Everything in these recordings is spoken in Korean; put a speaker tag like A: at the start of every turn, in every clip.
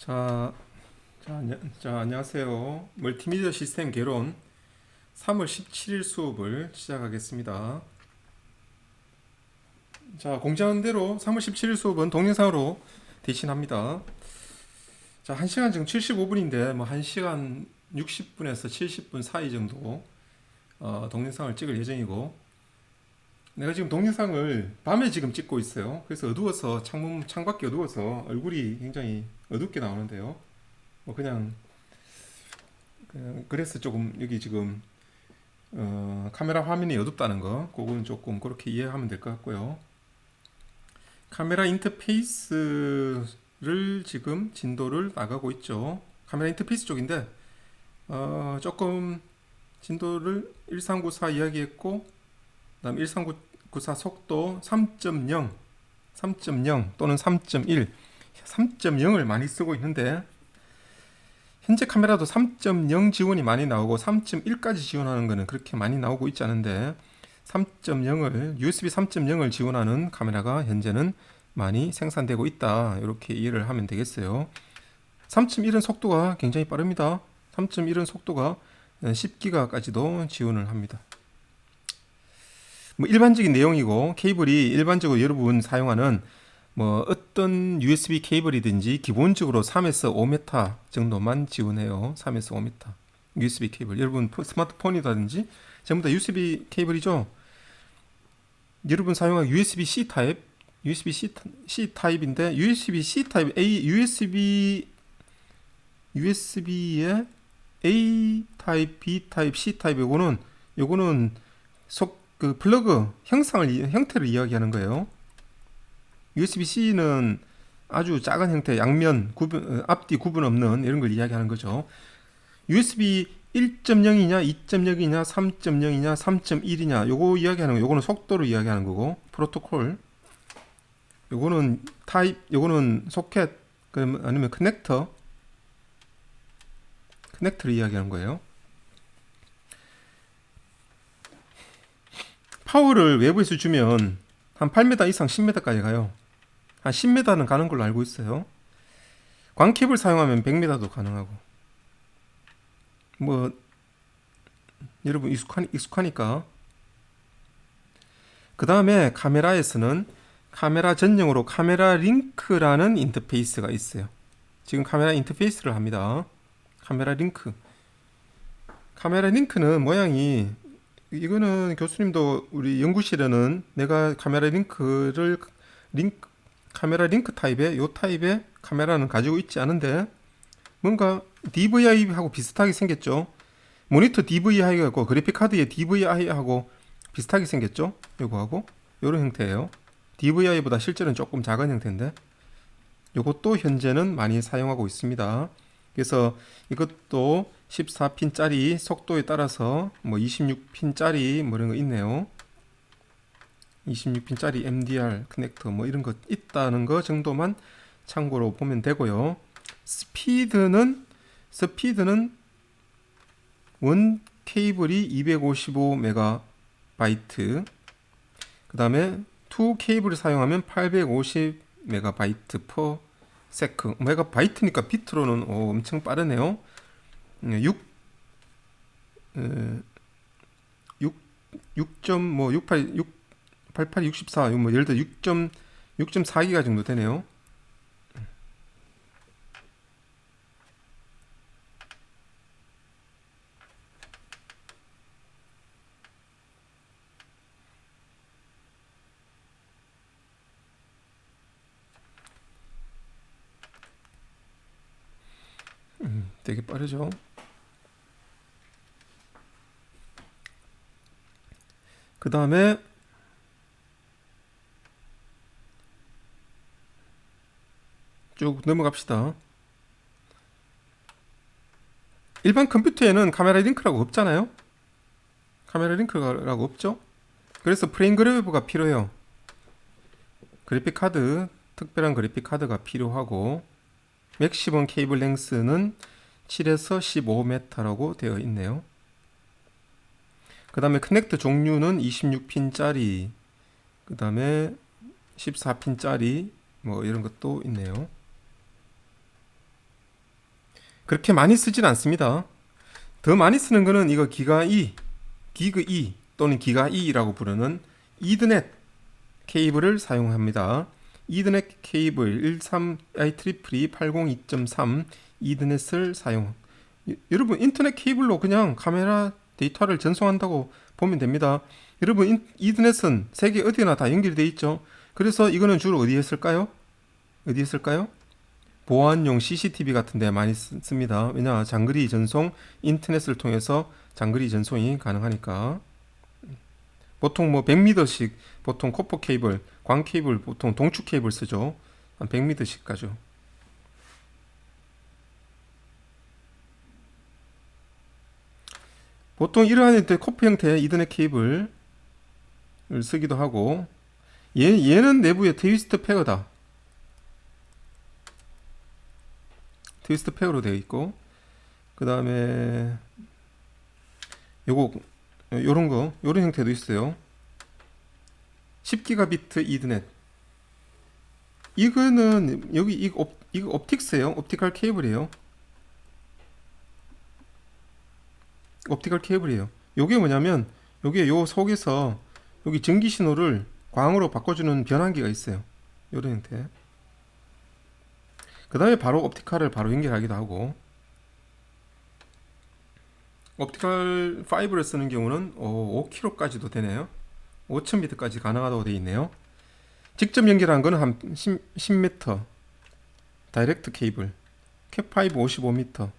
A: 자, 안녕하세요. 멀티미디어 시스템 개론 3월 17일 수업을 시작하겠습니다. 자, 공지한 대로 3월 17일 수업은 동영상으로 대신합니다. 자, 1시간 지금 75분인데 뭐 1시간 60분에서 70분 사이 정도 동영상을 찍을 예정이고, 내가 지금 동영상을 밤에 지금 찍고 있어요. 그래서 어두워서 창밖이 어두워서 얼굴이 굉장히 어둡게 나오는데요. 뭐 그래서 조금 여기 지금 카메라 화면이 어둡다는 거, 그거는 조금 그렇게 이해하면 될 것 같고요. 카메라 인터페이스를 지금 진도를 나가고 있죠. 카메라 인터페이스 쪽인데 조금 진도를 1394 이야기했고, 그다음 1394 속도 3.0 또는 3.1, 3.0을 많이 쓰고 있는데, 현재 카메라도 3.0 지원이 많이 나오고 3.1까지 지원하는 것은 그렇게 많이 나오고 있지 않은데, USB 3.0을 지원하는 카메라가 현재는 많이 생산되고 있다, 이렇게 이해를 하면 되겠어요. 3.1은 속도가 굉장히 빠릅니다. 3.1은 속도가 10기가까지도 지원을 합니다. 뭐 일반적인 내용이고, 케이블이 일반적으로 여러분 사용하는 뭐 어떤 USB 케이블이든지 기본적으로 3에서 5m 정도만 지원해요. 3에서 5m USB 케이블. 여러분 스마트폰이라든지 전부 다 USB 케이블이죠. 여러분 사용한 USB-C 타입, USB-C 타입인데, USB-C 타입 USB에 A 타입, B 타입, C 타입, 요거는 그 플러그 형태를 이야기하는 거예요. USB-C는 아주 작은 형태, 앞뒤 구분 없는 이런 걸 이야기하는 거죠. USB 1.0이냐, 2.0이냐, 3.0이냐, 3.1이냐, 요거 이야기하는 거, 요거는 속도를 이야기하는 거고, 프로토콜. 요거는 타입, 요거는 소켓, 아니면 커넥터를 이야기하는 거예요. 파워를 외부에서 주면 한 8m 이상 10m까지 가요. 한 10m는 가는 걸로 알고 있어요. 광캡을 사용하면 100m도 가능하고, 뭐 여러분 익숙하니까. 그 다음에 카메라에서는 카메라 전용으로 카메라 링크라는 인터페이스가 있어요. 지금 카메라 인터페이스를 합니다. 카메라 링크는 모양이, 이거는 교수님도 우리 연구실에는 내가 카메라 링크 타입의 요 타입의 카메라는 가지고 있지 않은데, 뭔가 DVI하고 비슷하게 생겼죠. 모니터 DVI하고 그래픽카드의 DVI하고 비슷하게 생겼죠. 요거하고 요런 형태예요. DVI보다 실제는 조금 작은 형태인데, 요것도 현재는 많이 사용하고 있습니다. 그래서 이것도 14핀짜리 속도에 따라서 뭐 26핀짜리 뭐 이런 거 있네요. 26핀짜리 MDR 커넥터 뭐 이런 거 있다는 거 정도만 참고로 보면 되고요. 스피드는 원 케이블이 255MB, 그 다음에 투 케이블을 사용하면 850MB/s. 메가바이트니까 비트로는 엄청 빠르네요. 88, 64, 뭐 예를 들어 6.4기가 정도 되네요. 되게 빠르죠. 그 다음에 쭉 넘어갑시다. 일반 컴퓨터에는 카메라 링크라고 없잖아요. 카메라 링크라고 없죠. 그래서 프레임 그래버가 필요해요. 특별한 그래픽 카드가 필요하고, 맥시멈 케이블 랭스는 7에서 15m라고 되어 있네요. 그 다음에 커넥터 종류는 26핀짜리, 그 다음에 14핀짜리 뭐 이런 것도 있네요. 그렇게 많이 쓰진 않습니다. 더 많이 쓰는 거는 이거 기가 E, 기그 E 또는 기가 E라고 부르는 이더넷 케이블을 사용합니다. 이더넷 케이블 13IEEE 802.3 이더넷을 사용. 여러분 인터넷 케이블로 그냥 카메라 데이터를 전송한다고 보면 됩니다. 여러분 이더넷은 세계 어디나 다 연결되어 있죠. 그래서 이거는 주로 어디에 쓸까요? 어디에 쓸까요? 보안용 CCTV 같은 데 많이 씁니다. 왜냐 장거리 전송 인터넷을 통해서 장거리 전송이 가능하니까. 보통 뭐 100m씩 보통 코퍼 케이블, 광 케이블 보통 동축 케이블 쓰죠. 한 100m씩 가죠. 보통 이러한 코퍼 형태의 이더넷 케이블을 쓰기도 하고 얘는 내부에 트위스트 페어다. 트위스트 페어로 되어 있고 그 다음에 요런 형태도 있어요. 10기가비트 이더넷. 이거는 여기 이거 옵틱스예요. 옵티컬 케이블이에요. 옵티컬 케이블이에요. 요게 뭐냐면 요게 요 속에서 여기 전기 신호를 광으로 바꿔주는 변환기가 있어요. 요런 형태. 그 다음에 바로 옵티컬을 바로 연결하기도 하고. 옵티컬 파이브를 쓰는 경우는 5km까지도 되네요. 5000m까지 가능하다고 되어 있네요. 직접 연결한 거는 한 10m 다이렉트 케이블 캡5 55m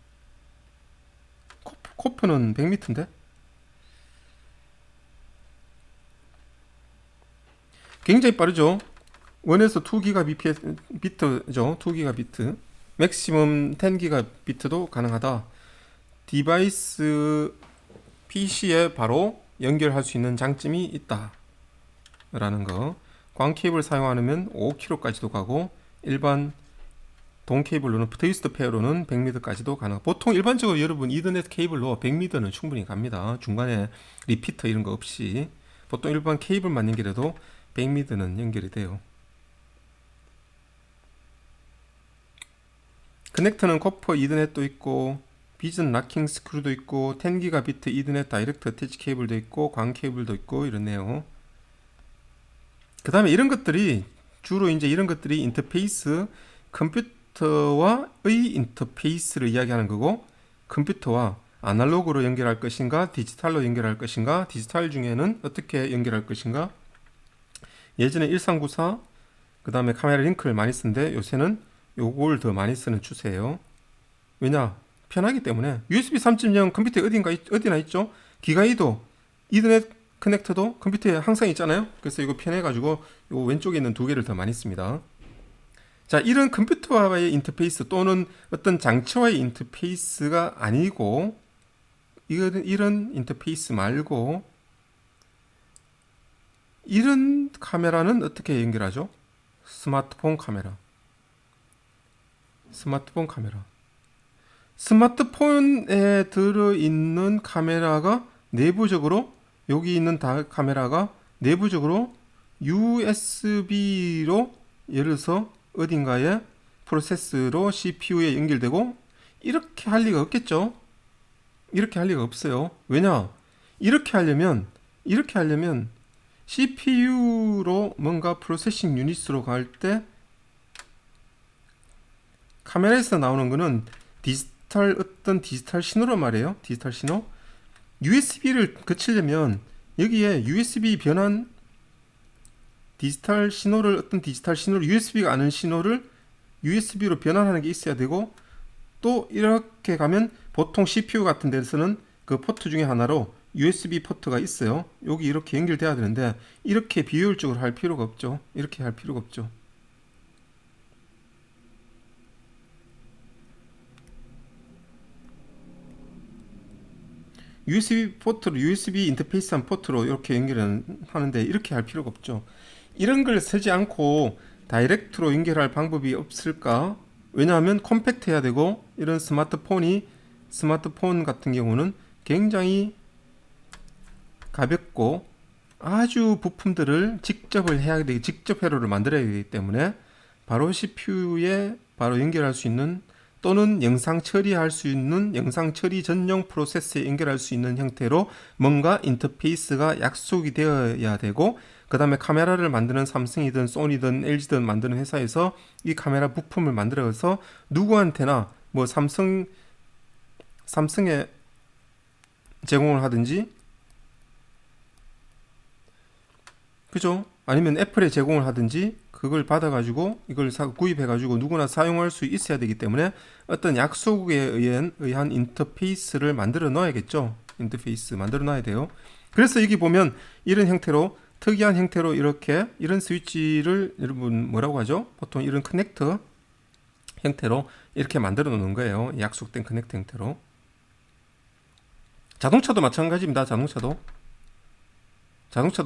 A: 코프는 100m인데 굉장히 빠르죠. 1에서 2기가비트죠. 2기가비트 맥시멈 10기가비트도 가능하다. 디바이스 PC에 바로 연결할 수 있는 장점이 있다 라는 거. 광 케이블 사용하면 5km까지도 가고 일반 동 케이블로는 트위스트 페어로는 100m까지도 가능. 보통 일반적으로 여러분 이더넷 케이블로 100m는 충분히 갑니다. 중간에 리피터 이런 거 없이 보통 일반 케이블만 연결해도 100m는 연결이 돼요. 커넥터는 코퍼 이더넷도 있고 비전 락킹 스크루도 있고 10기가비트 이더넷 다이렉트 어태치 케이블도 있고 광 케이블도 있고 이렇네요. 그 다음에 이런 것들이 주로 이제 이런 것들이 인터페이스 컴퓨터와의 인터페이스를 이야기하는 거고 컴퓨터와 아날로그로 연결할 것인가 디지털로 연결할 것인가 디지털 중에는 어떻게 연결할 것인가. 예전에 1394 그 다음에 카메라 링크를 많이 쓰는데 요새는 요걸 더 많이 쓰는 추세예요. 왜냐 편하기 때문에. USB 3.0 컴퓨터에 어디나 있죠. 기가이도 이더넷 커넥터도 컴퓨터에 항상 있잖아요. 그래서 이거 편해가지고 요 왼쪽에 있는 두 개를 더 많이 씁니다. 자, 이런 컴퓨터와의 인터페이스 또는 어떤 장치와의 인터페이스가 아니고 이런 인터페이스 말고 이런 카메라는 어떻게 연결하죠? 스마트폰 카메라. 스마트폰에 들어있는 카메라가 내부적으로 여기 있는 카메라가 내부적으로 USB로 예를 들어서 어딘가에 프로세스로 CPU에 연결되고 이렇게 할 리가 없겠죠. 이렇게 할 리가 없어요. 왜냐? 이렇게 하려면 CPU로 뭔가 프로세싱 유닛으로 갈 때 카메라에서 나오는 거는 어떤 디지털 신호란 말이에요. 디지털 신호. USB를 거치려면 여기에 USB 변환 디지털 신호를 USB가 아는 신호를 USB로 변환하는 게 있어야 되고 또 이렇게 가면 보통 CPU 같은 데서는 그 포트 중에 하나로 USB 포트가 있어요. 여기 이렇게 연결돼야 되는데 이렇게 비효율적으로 할 필요가 없죠. 이렇게 할 필요가 없죠. USB 포트로 USB 인터페이스한 포트로 이렇게 연결하는데 이렇게 할 필요가 없죠. 이런 걸 쓰지 않고 다이렉트로 연결할 방법이 없을까? 왜냐하면 컴팩트해야 되고 이런 스마트폰 같은 경우는 굉장히 가볍고 아주 부품들을 직접 회로를 만들어야 되기 때문에 바로 CPU에 바로 연결할 수 있는 또는 영상 처리할 수 있는 영상 처리 전용 프로세스에 연결할 수 있는 형태로 뭔가 인터페이스가 약속이 되어야 되고, 그 다음에 카메라를 만드는 삼성이든 소니든 LG든 만드는 회사에서 이 카메라 부품을 만들어서 누구한테나 뭐 삼성에 제공을 하든지, 그죠? 아니면 애플에 제공을 하든지 그걸 받아가지고 이걸 구입해가지고 누구나 사용할 수 있어야 되기 때문에 어떤 약속에 의한 인터페이스를 만들어 넣어야겠죠. 인터페이스 만들어 놔야 돼요. 그래서 여기 보면 이런 형태로, 특이한 형태로 이렇게 이런 스위치를 여러분 뭐라고 하죠? 보통 이런 커넥터 형태로 이렇게 만들어 놓는 거예요. 약속된 커넥터 형태로. 자동차도 마찬가지입니다. 자동차도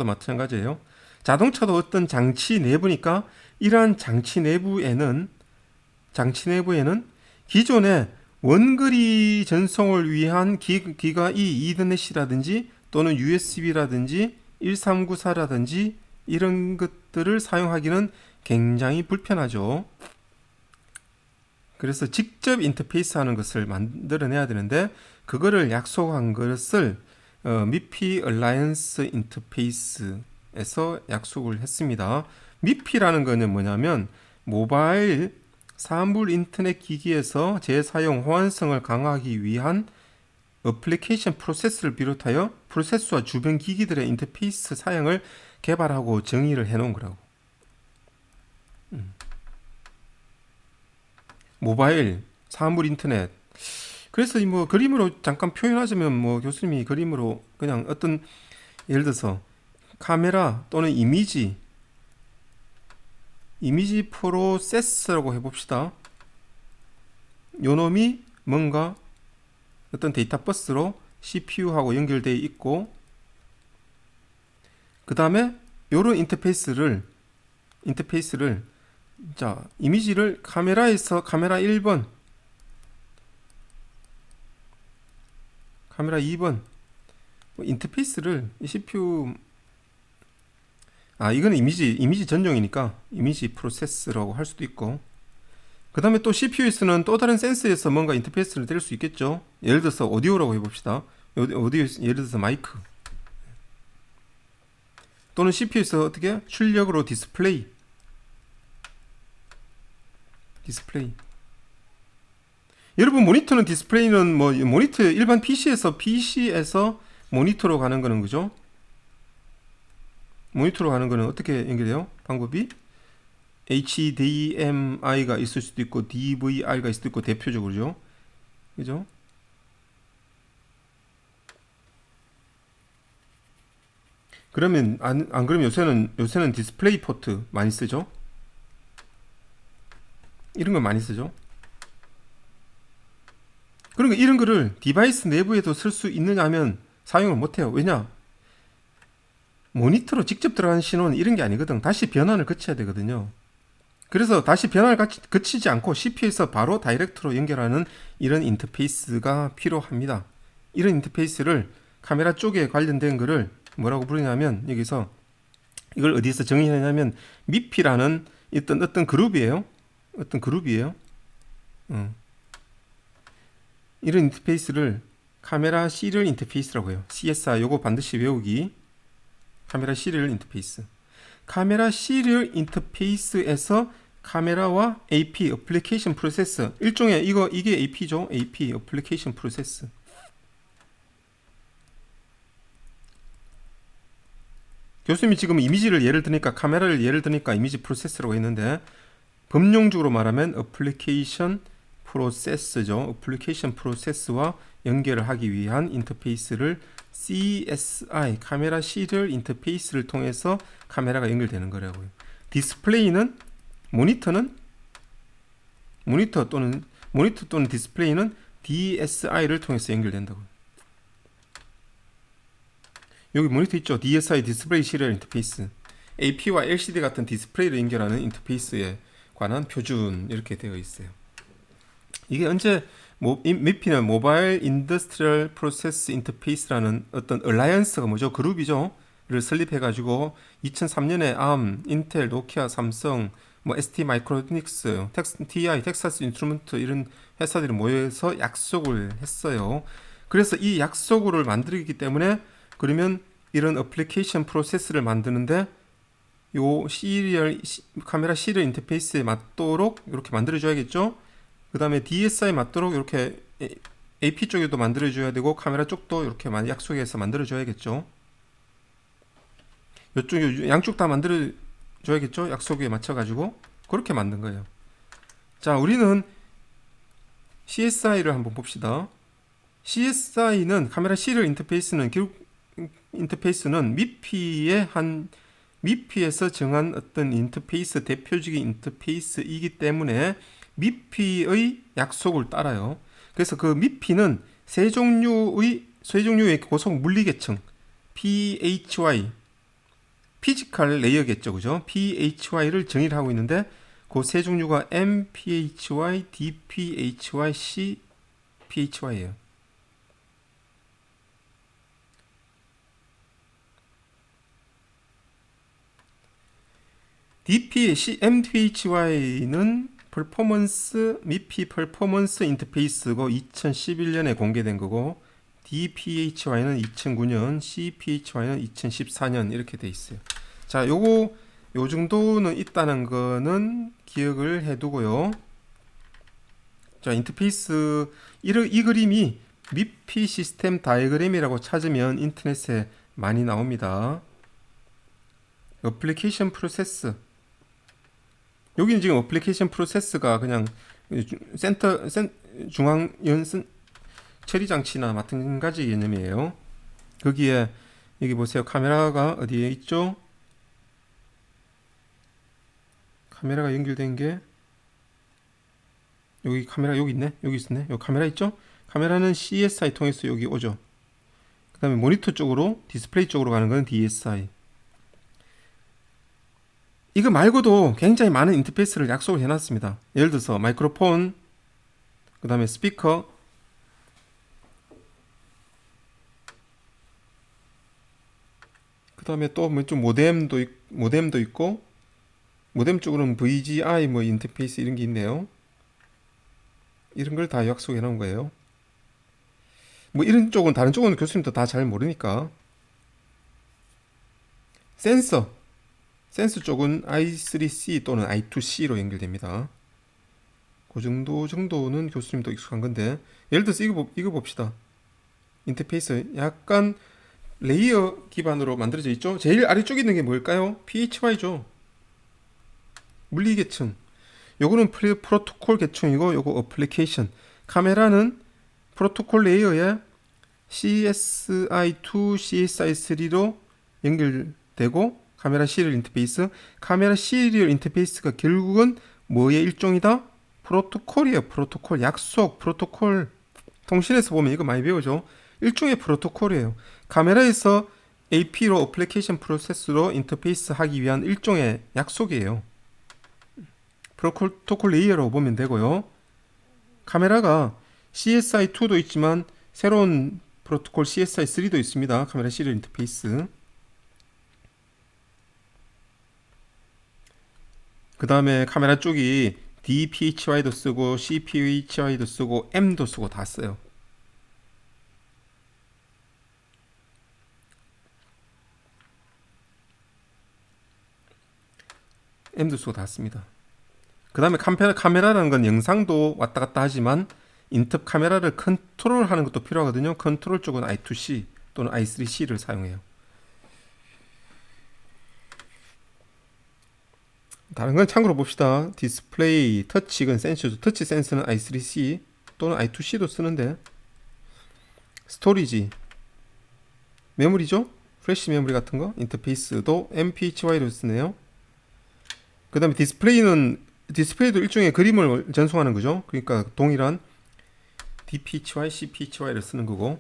A: 마찬가지예요. 자동차도 어떤 장치 내부니까 이러한 장치 내부에는 기존의 원거리 전송을 위한 기가 이 이더넷이라든지 또는 USB라든지 1394라든지 이런 것들을 사용하기는 굉장히 불편하죠. 그래서 직접 인터페이스 하는 것을 만들어내야 되는데, 그거를 약속한 것을 MIPI 얼라이언스 인터페이스에서 약속을 했습니다. MIPI라는 거는 뭐냐면 모바일 사물 인터넷 기기에서 재사용 호환성을 강화하기 위한 어플리케이션 프로세스를 비롯하여 프로세스와 주변 기기들의 인터페이스 사양을 개발하고 정의를 해놓은 거라고. 모바일 사물 인터넷. 그래서 뭐 그림으로 잠깐 표현하자면, 뭐 교수님이 그림으로 그냥 어떤, 예를 들어서 카메라 또는 이미지 프로세서라고 해봅시다. 요놈이 뭔가 어떤 데이터 버스로 CPU하고 연결되어 있고, 그 다음에 요런 인터페이스를 자, 이미지를 카메라에서 카메라 1번, 카메라 2번 인터페이스를 CPU, 이거는 이미지 전용이니까 이미지 프로세스라고 할 수도 있고, 그 다음에 또 CPU에서는 또 다른 센서에서 뭔가 인터페이스를 댈 수 있겠죠. 예를 들어서 오디오라고 해봅시다. 오디오, 예를 들어서 마이크, 또는 CPU에서 어떻게 출력으로 디스플레이. 여러분, 모니터는 디스플레이는 뭐 모니터 일반 PC에서 모니터로 가는 거는, 그죠? 모니터로 가는 거는 어떻게 연결돼요? 방법이 HDMI가 있을 수도 있고 DVR가 있을 수도 있고, 대표적으로죠. 그죠? 그러면 안 그러면 요새는 디스플레이 포트 많이 쓰죠. 이런 거 많이 쓰죠. 그러니까 이런 거를 디바이스 내부에도 쓸 수 있느냐 하면 사용을 못해요. 왜냐? 모니터로 직접 들어가는 신호는 이런 게 아니거든. 다시 변환을 거쳐야 되거든요. 그래서 다시 변환을 거치지 않고 CPU에서 바로 다이렉트로 연결하는 이런 인터페이스가 필요합니다. 이런 인터페이스를 카메라 쪽에 관련된 거를 뭐라고 부르냐면, 여기서 이걸 어디서 정의하냐면 MIPI라는 어떤 그룹이에요. 이런 인터페이스를 카메라 시리얼 인터페이스라고 해요. CSI 요거 반드시 외우기. 카메라 시리얼 인터페이스. 카메라 시리얼 인터페이스에서 카메라와 AP 어플리케이션 프로세스, 일종의 이게 AP죠. AP 어플리케이션 프로세스. 교수님이 지금 이미지를 예를 드니까, 카메라를 예를 드니까 이미지 프로세스라고 했는데, 법령적으로 말하면 어플리케이션 프로세스죠. 어플리케이션 프로세스와 연결을 하기 위한 인터페이스를 CSI, 카메라 시리얼 인터페이스를 통해서 카메라가 연결되는 거라고요. 디스플레이는 모니터 또는 디스플레이는 DSI를 통해서 연결된다고요. 여기 모니터 있죠. DSI, 디스플레이 시리얼 인터페이스. AP와 LCD 같은 디스플레이를 연결하는 인터페이스에 관한 표준, 이렇게 되어 있어요. 이게 언제 MIPI는 모바일 인더스트리얼 프로세스 인터페이스라는 어떤 얼라이언스가 뭐죠? 그룹이죠. 를 설립해 가지고 2003년에 ARM, 인텔, 노키아, 삼성 뭐 ST 마이크로닉스, TI, 텍사스 인스트루먼트 이런 회사들이 모여서 약속을 했어요. 그래서 이 약속을 만들기 때문에 그러면 이런 어플리케이션 프로세스를 만드는데 요 카메라 시리얼 인터페이스에 맞도록 이렇게 만들어줘야겠죠. 그 다음에 DSI에 맞도록 이렇게 AP 쪽에도 만들어줘야 되고 카메라 쪽도 이렇게 약속해서 만들어줘야겠죠. 이쪽 양쪽 다 만들어줘야겠죠. 약속에 맞춰가지고 그렇게 만든 거예요. 자, 우리는 CSI를 한번 봅시다. CSI는 카메라 시리얼 인터페이스는 기록 인터페이스는 미피에서 정한 어떤 인터페이스 대표적인 인터페이스이기 때문에 미피의 약속을 따라요. 그래서 그 미피는 세 종류의 고속 물리계층 PHY 피지컬 레이어겠죠, 그죠? PHY를 정의를 하고 있는데 그 세 종류가 MPHY, DPHY, CPHY예요. MPHY는 미피 퍼포먼스 인터페이스고 2011년에 공개된 거고 DPHY는 2009년, CPHY는 2014년 이렇게 돼 있어요. 자, 요 정도는 있다는 거는 기억을 해두고요. 자, 인터페이스 이 그림이 미피 시스템 다이어그램이라고 찾으면 인터넷에 많이 나옵니다. 어플리케이션 프로세스. 여기는 지금 어플리케이션 프로세스가 그냥 중앙 연선 처리 장치나 마찬가지 개념이에요. 거기에 여기 보세요. 카메라가 어디에 있죠? 카메라가 연결된 게 여기 카메라 여기 있네. 여기 있네. 여기 카메라 있죠? 카메라는 CSI 통해서 여기 오죠. 그 다음에 모니터 쪽으로 디스플레이 쪽으로 가는 건 DSI. 이거 말고도 굉장히 많은 인터페이스를 약속을 해놨습니다. 예를 들어서 마이크로폰, 그 다음에 스피커, 그 다음에 또 뭐 좀 모뎀도 있고, 모뎀 쪽으로는 VGI 뭐 인터페이스 이런 게 있네요. 이런 걸 다 약속해 놓은 거예요. 뭐 이런 쪽은 다른 쪽은 교수님도 다 잘 모르니까. 센서 쪽은 I3C 또는 I2C로 연결됩니다. 그 정도는 교수님도 익숙한 건데, 예를 들어서 이거 봅시다. 인터페이스 약간 레이어 기반으로 만들어져 있죠. 제일 아래쪽에 있는 게 뭘까요? PHY죠. 물리계층. 요거는 프로토콜 계층이고 요거 어플리케이션. 카메라는 프로토콜 레이어에 CSI2, CSI3로 연결되고 카메라 시리얼 인터페이스가 결국은 뭐의 일종이다? 프로토콜이에요. 프로토콜 약속, 프로토콜. 통신에서 보면 이거 많이 배우죠. 일종의 프로토콜이에요. 카메라에서 AP로 어플리케이션 프로세스로 인터페이스 하기 위한 일종의 약속이에요. 프로토콜 레이어라고 보면 되고요. 카메라가 CSI2도 있지만 새로운 프로토콜 CSI3도 있습니다. 카메라 시리얼 인터페이스. 그 다음에 카메라 쪽이 DPHY도 쓰고 CPHY도 쓰고 M도 쓰고 다 써요. M도 쓰고 다 씁니다. 그 다음에 카메라라는 건 영상도 왔다 갔다 하지만 인터 카메라를 컨트롤하는 것도 필요하거든요. 컨트롤 쪽은 I2C 또는 I3C를 사용해요. 다른 건 참고로 봅시다. 디스플레이, 터치, 이건 센서죠. 터치 센서는 I3C 또는 I2C도 쓰는데, 스토리지, 메모리죠? 플래시 메모리 같은 거, 인터페이스도 MPHY로 쓰네요. 그 다음에 디스플레이도 일종의 그림을 전송하는 거죠. 그러니까 동일한 DPHY, CPHY를 쓰는 거고,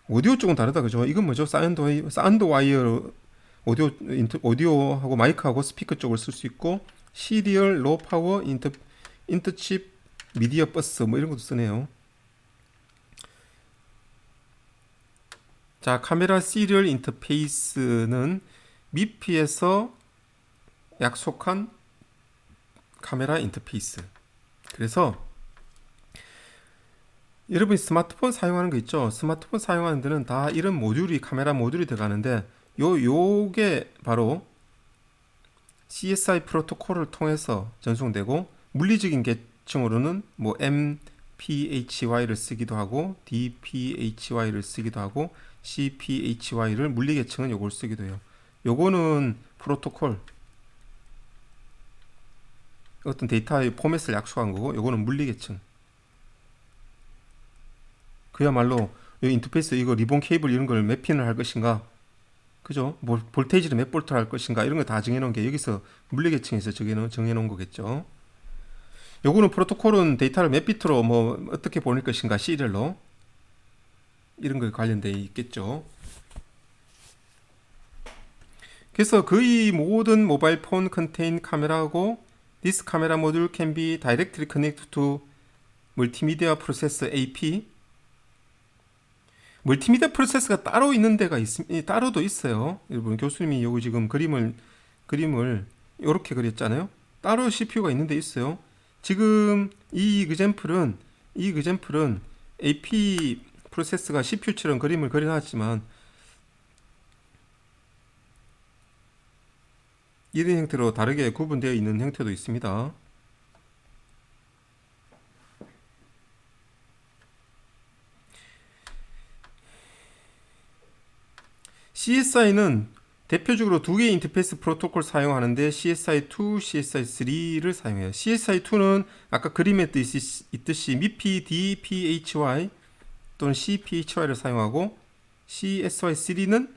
A: 오디오 쪽은 다르다, 그죠? 이건 뭐죠? 사운드 와이어, 오디오하고 마이크하고 스피커 쪽을 쓸 수 있고, 시리얼, 로 파워, 인터칩, 미디어 버스 뭐 이런 것도 쓰네요. 자, 카메라 시리얼 인터페이스는 미피에서 약속한 카메라 인터페이스. 그래서 여러분이 스마트폰 사용하는 거 있죠? 스마트폰 사용하는 데는 다 이런 모듈이 카메라 모듈이 들어가는데 요게 바로 CSI 프로토콜을 통해서 전송되고 물리적인 계층으로는 뭐 MPHY를 쓰기도 하고 DPHY를 쓰기도 하고 CPHY를 물리 계층은 요걸 쓰기도 해요. 요거는 프로토콜 어떤 데이터의 포맷을 약속한 거고 요거는 물리 계층. 그야말로 이 인터페이스 이거 리본 케이블 이런 걸 몇 핀을 할 것인가, 그죠? 뭐 볼테이지를 몇 볼트를 할 것인가 이런 거 다 정해놓은 게 여기서 물리 계층에서 정해놓은 거겠죠. 요거는 프로토콜은 데이터를 몇 비트로 뭐 어떻게 보낼 것인가 시리얼로 이런 거 관련돼 있겠죠. 그래서 거의 모든 모바일 폰 컨테인 카메라하고 This camera module can be directly connected to multimedia processor AP. 멀티미디어 프로세스가 따로 있는 데가 따로도 있어요. 여러분 교수님이 여기 지금 그림을 이렇게 그렸잖아요. 따로 CPU가 있는 데 있어요. 지금 이 example은 AP 프로세스가 CPU처럼 그림을 그려놨지만 이런 형태로 다르게 구분되어 있는 형태도 있습니다. CSI는 대표적으로 두 개의 인터페이스 프로토콜 사용하는데 CSI2, CSI3를 사용해요. CSI2는 아까 그림에 있듯이 MIPI, DPHY 또는 CPHY를 사용하고 CSI3는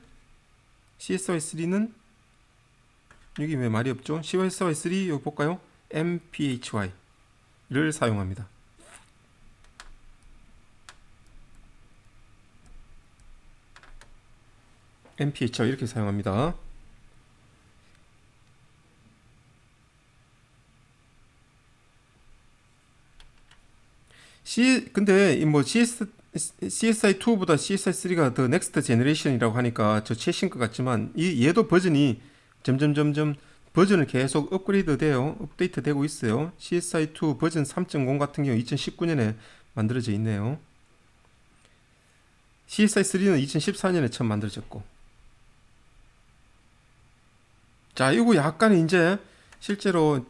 A: 여기 왜 말이 없죠? CSI3 여기 볼까요? MPHY를 사용합니다. MPHY 이렇게 사용합니다. 근데 뭐 CSI2보다 CSI3가 더 넥스트 제너레이션이라고 하니까 저 최신 것 같지만 얘도 버전이 점점 버전을 계속 업그레이드 돼요. 업데이트 되고 있어요. CSI2 버전 3.0 같은 경우 2019년에 만들어져 있네요. CSI3는 2014년에 처음 만들어졌고. 자, 이거 약간 이제 실제로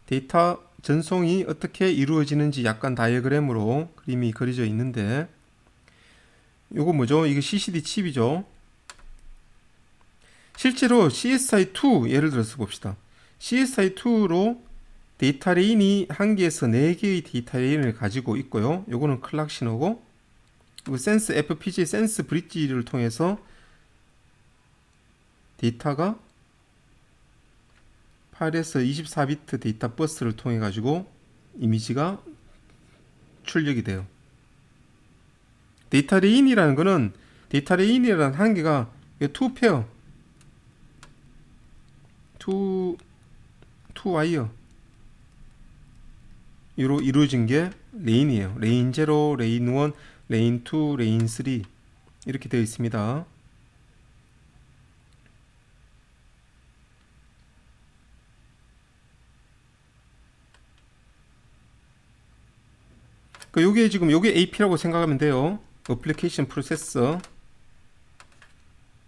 A: 데이터 전송이 어떻게 이루어지는지 약간 다이어그램으로 그림이 그려져 있는데, 이거 뭐죠? 이거 CCD 칩이죠. 실제로 CSI2 예를 들어서 봅시다. CSI2로 데이터 레인이 1개에서 4개의 데이터 레인을 가지고 있고요. 요거는 클락 신호고, 센스 FPGA 센스 브릿지를 통해서 데이터가 8에서 24비트 데이터 버스를 통해 가지고 이미지가 출력이 돼요. 데이터 레인이라는 거는 데이터 레인이라는 한계가 2페어 2 와이어 로 이루어진 게 레인이에요. 레인 0, 레인 1, 레인 2, 레인 3 이렇게 되어 있습니다. 요게 지금 요게 AP라고 생각하면 돼요. 어플리케이션 프로세서.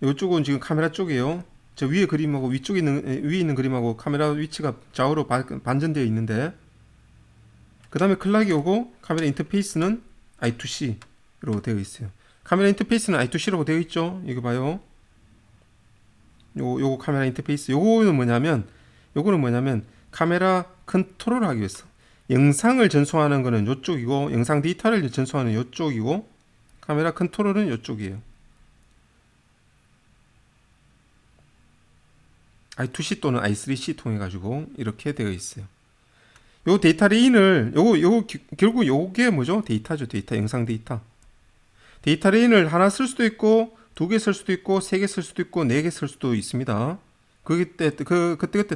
A: 요쪽은 지금 카메라 쪽이에요. 저 위에 그림하고 위에 있는 그림하고 카메라 위치가 좌우로 반전되어 있는데, 그 다음에 클락이 오고 카메라 인터페이스는 I2C로 되어 있어요. 카메라 인터페이스는 I2C라고 되어 있죠. 이거 봐요. 요거 카메라 인터페이스. 요거는 뭐냐면 카메라 컨트롤을 하기 위해서 영상을 전송하는 거는 요쪽이고, 영상 데이터를 전송하는 요쪽이고, 카메라 컨트롤은 요쪽이에요. I2C 또는 I3C 통해 가지고 이렇게 되어 있어요. 요 데이터 레인을 결국 요게 뭐죠? 데이터죠. 데이터, 영상 데이터. 데이터 레인을 하나 쓸 수도 있고, 2개 쓸 수도 있고, 3개 쓸 수도 있고, 4개 쓸 수도 있습니다. 그때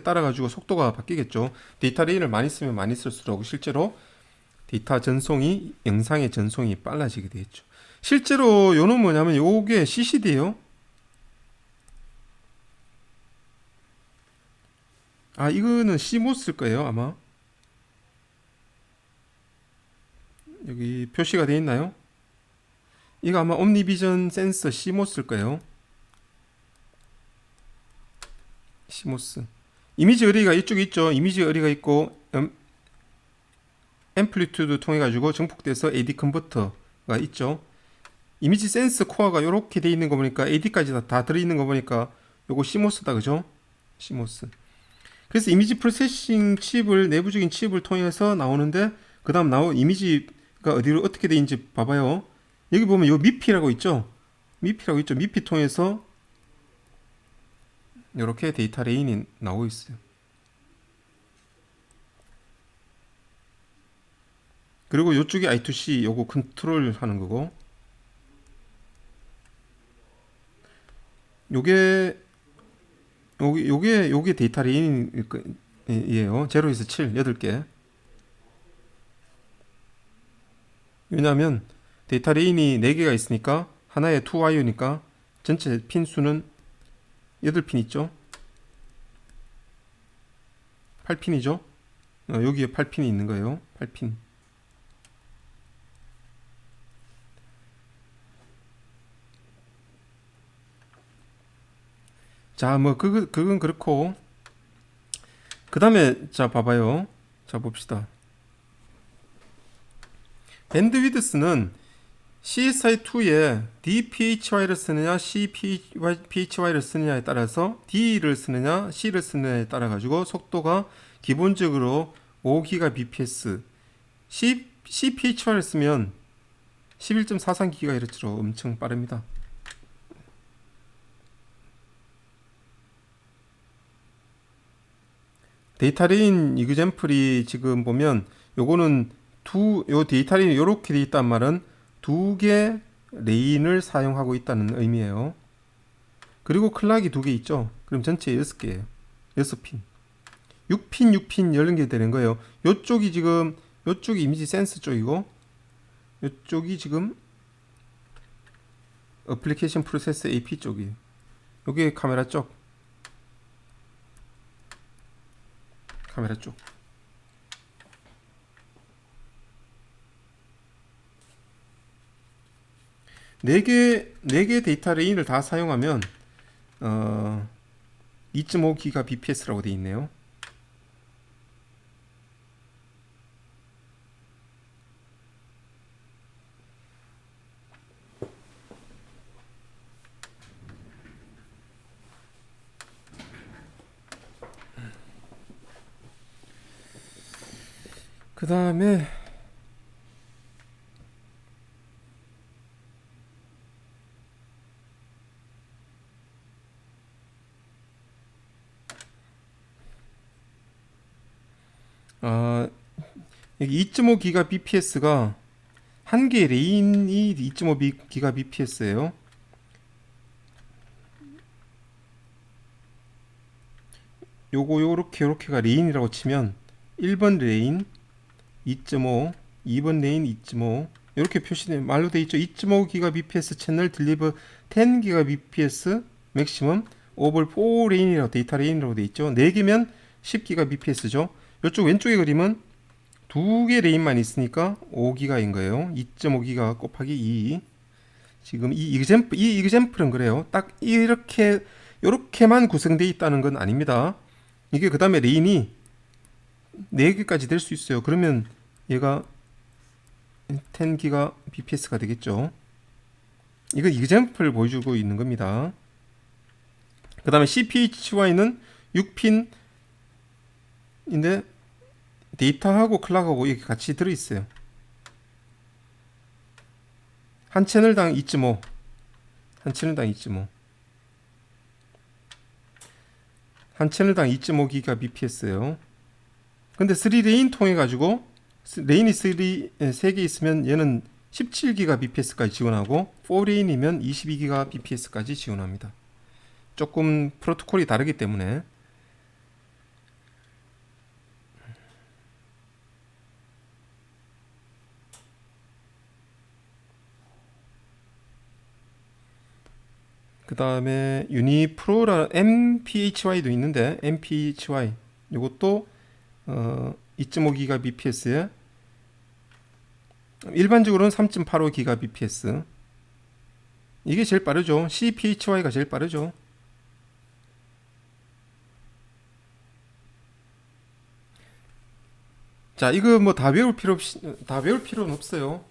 A: 따라 가지고 속도가 바뀌겠죠. 데이터 레인을 많이 쓰면 많이 쓸수록 실제로 데이터 전송이, 영상의 전송이 빨라지게 되겠죠. 실제로 요는 뭐냐면 요게 CCD예요. 아, 이거는 CMOS일 거예요, 아마. 여기 표시가 되어 있나요? 이거 아마 옴니비전 센서 CMOS일 거예요. CMOS. 이미지 의뢰가 이쪽에 있죠. 이미지 의뢰가 있고 앰플리튜드 통해 가지고 증폭돼서 AD 컨버터가 있죠. 이미지 센서 코어가 이렇게 돼 있는 거 보니까 AD까지 다 들어 있는 거 보니까 요거 CMOS다, 그죠? CMOS. 그래서 이미지 프로세싱 칩을 내부적인 칩을 통해서 나오는데 그다음 나온 이미지가 어디로 어떻게 돼 있는지 봐봐요. 여기 보면 요 미피라고 있죠. 미피라고 있죠. 미피 통해서 이렇게 데이터 레인이 나오고 있어요. 그리고 이쪽이 I2C 요거 컨트롤 하는 거고, 요게 요게 데이터 레인이에요. 0에서 7, 8개. 왜냐하면 데이터 레인이 4개가 있으니까 하나에 2와이어니까 전체 핀 수는 8핀 있죠. 8핀이죠. 여기에 8핀이 있는 거예요. 8핀. 자, 뭐 그건 그렇고, 그 다음에 자 봐봐요. 자 봅시다. 밴드위드스는 CSI2에 DPHY를 쓰느냐 CPHY를 쓰느냐에 따라서 D를 쓰느냐 C를 쓰느냐에 따라 가지고 속도가 기본적으로 5GBps, CPHY를 쓰면 11.43GHz로 엄청 빠릅니다. 데이터 레인 이그젬플이 지금 보면 요거는 요 데이터 레인이 요렇게 돼 있단 말은 2개 레인을 사용하고 있다는 의미예요. 그리고 클락이 2개 있죠. 그럼 전체 6개예요. 6핀. 6핀 10개 되는 거예요. 요쪽이 지금 요쪽이 이미지 센서 쪽이고 요쪽이 지금 어플리케이션 프로세스 AP 쪽이에요. 요게 카메라 쪽. 카메라 쪽. 네 개 데이터 레인을 다 사용하면 2.5GBps라고 되어 있네요. 그 다음에 여기 2.5GBps가 한 개 레인이 2.5GBps예요. 요거 요렇게가 레인이라고 치면 1번 레인 2.5, 2번 레인 2.5 이렇게 표시돼 말로 돼 있죠. 2.5GBps 채널 딜리버 10GBps 맥시멈 오버 4 레인이라고 데이터 레인이라고 돼 있죠. 4개면 10GBps죠. 이쪽 왼쪽의 그림은 2개 레인만 있으니까 5기가인 거예요. 2.5기가 곱하기 2. 지금 이 이그젬플은 그래요. 딱 이렇게만 구성되어 있다는 건 아닙니다. 이게 그 다음에 레인이 4개까지 될 수 있어요. 그러면 얘가 10기가 bps가 되겠죠. 이거 이그젬플을 보여주고 있는 겁니다. 그 다음에 CPHY는 6핀인데 데이터하고 클락하고 이렇게 같이 들어있어요. 한 채널당 2.5 한 채널당 2.5 한 채널당 2.5기가 bps예요. 근데 3레인 통해 가지고 레인이 3개 있으면 얘는 17기가 bps까지 지원하고 4레인이면 22기가 bps까지 지원합니다. 조금 프로토콜이 다르기 때문에. 그 다음에 유니프로라 MPHY도 있는데 MPHY 이것도 2.5GBps에 일반적으로는 3.85GBps. 이게 제일 빠르죠. CPHY가 제일 빠르죠. 자, 이거 뭐 다 외울 필요는 없어요.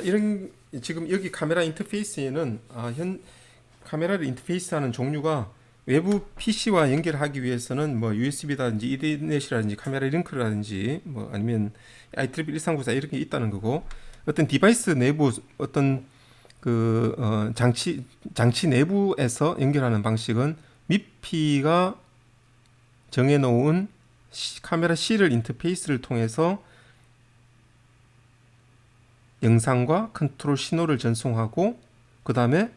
A: 이런 지금 여기 카메라 인터페이스에는 카메라를 인터페이스하는 종류가 외부 PC와 연결하기 위해서는 뭐 USB라든지 이더넷이라든지 카메라 링크라든지 뭐 아니면 IEEE 1394 이런 게 있다는 거고, 어떤 디바이스 내부 어떤 장치 내부에서 연결하는 방식은 MIPI가 정해놓은 카메라 C를 인터페이스를 통해서 영상과 컨트롤 신호를 전송하고, 그 다음에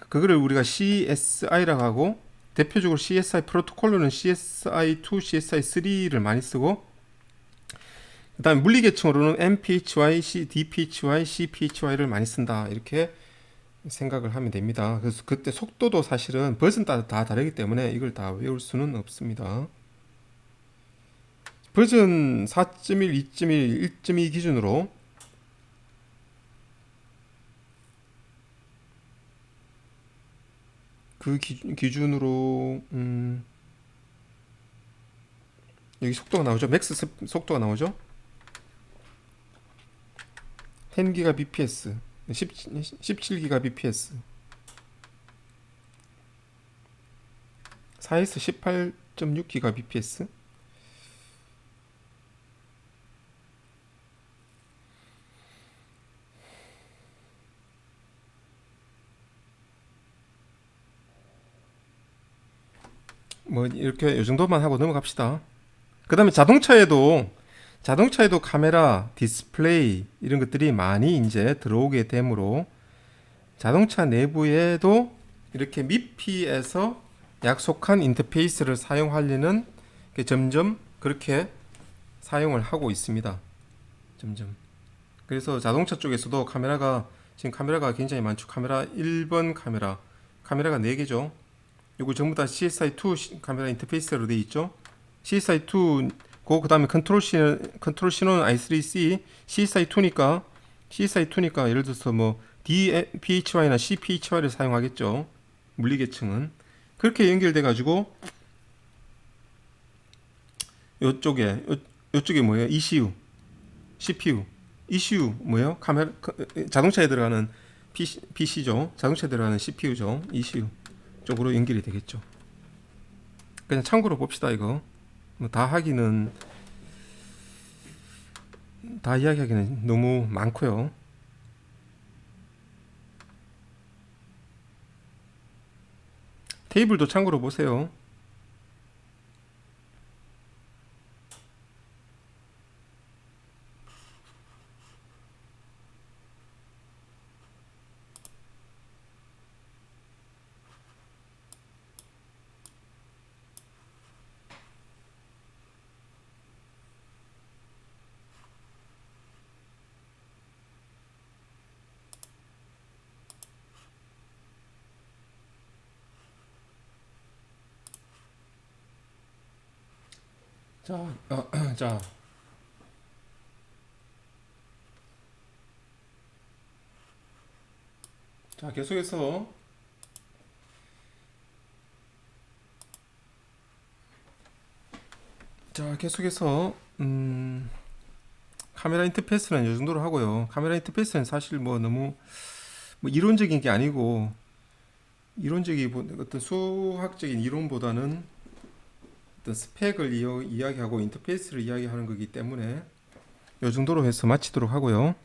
A: 그거를 우리가 CSI라고 하고, 대표적으로 CSI 프로토콜로는 CSI2, CSI3를 많이 쓰고, 그 다음에 물리계층으로는 MPHY, DPHY, CPHY를 많이 쓴다, 이렇게 생각을 하면 됩니다. 그래서 그때 속도도 사실은 버전 따라 다 다르기 때문에 이걸 다 외울 수는 없습니다. 버전 4.1, 2.1, 1.2 기준으로 그 기준으로 여기 속도가 나오죠. 맥스 속도가 나오죠. 10GBps, 17GBps, 4에서 18.6GBps. 뭐 이렇게 이 정도만 하고 넘어갑시다. 그 다음에 자동차에도 카메라, 디스플레이 이런 것들이 많이 이제 들어오게 되므로 자동차 내부에도 이렇게 MIPI에서 약속한 인터페이스를 사용하려는 점점 그렇게 사용을 하고 있습니다. 점점. 그래서 자동차 쪽에서도 지금 카메라가 굉장히 많죠. 카메라 1번 카메라가 4개죠. 이거 전부 다 CSI2 카메라 인터페이스로 되어 있죠. CSI2 그 다음에 컨트롤 신호는 I3C, CSI2니까 예를 들어서 뭐 DPHY나 CPHY를 사용하겠죠. 물리계층은 그렇게 연결돼 가지고 요쪽에 뭐예요? ECU, CPU, ECU 뭐예요? 자동차에 들어가는 PC죠. 자동차에 들어가는 CPU죠. ECU 쪽으로 연결이 되겠죠. 그냥 참고로 봅시다. 이거 뭐 다 이야기하기는 너무 많고요. 테이블도 참고로 보세요. 자, 계속해서 카메라 인터페이스는 이 정도로 하고요. 카메라 인터페이스는 사실 뭐 너무 이론적인 게 아니고 어떤 수학적인 이론보다는 어떤 스펙을 이야기하고 인터페이스를 이야기하는 거기 때문에 이 정도로 해서 마치도록 하고요.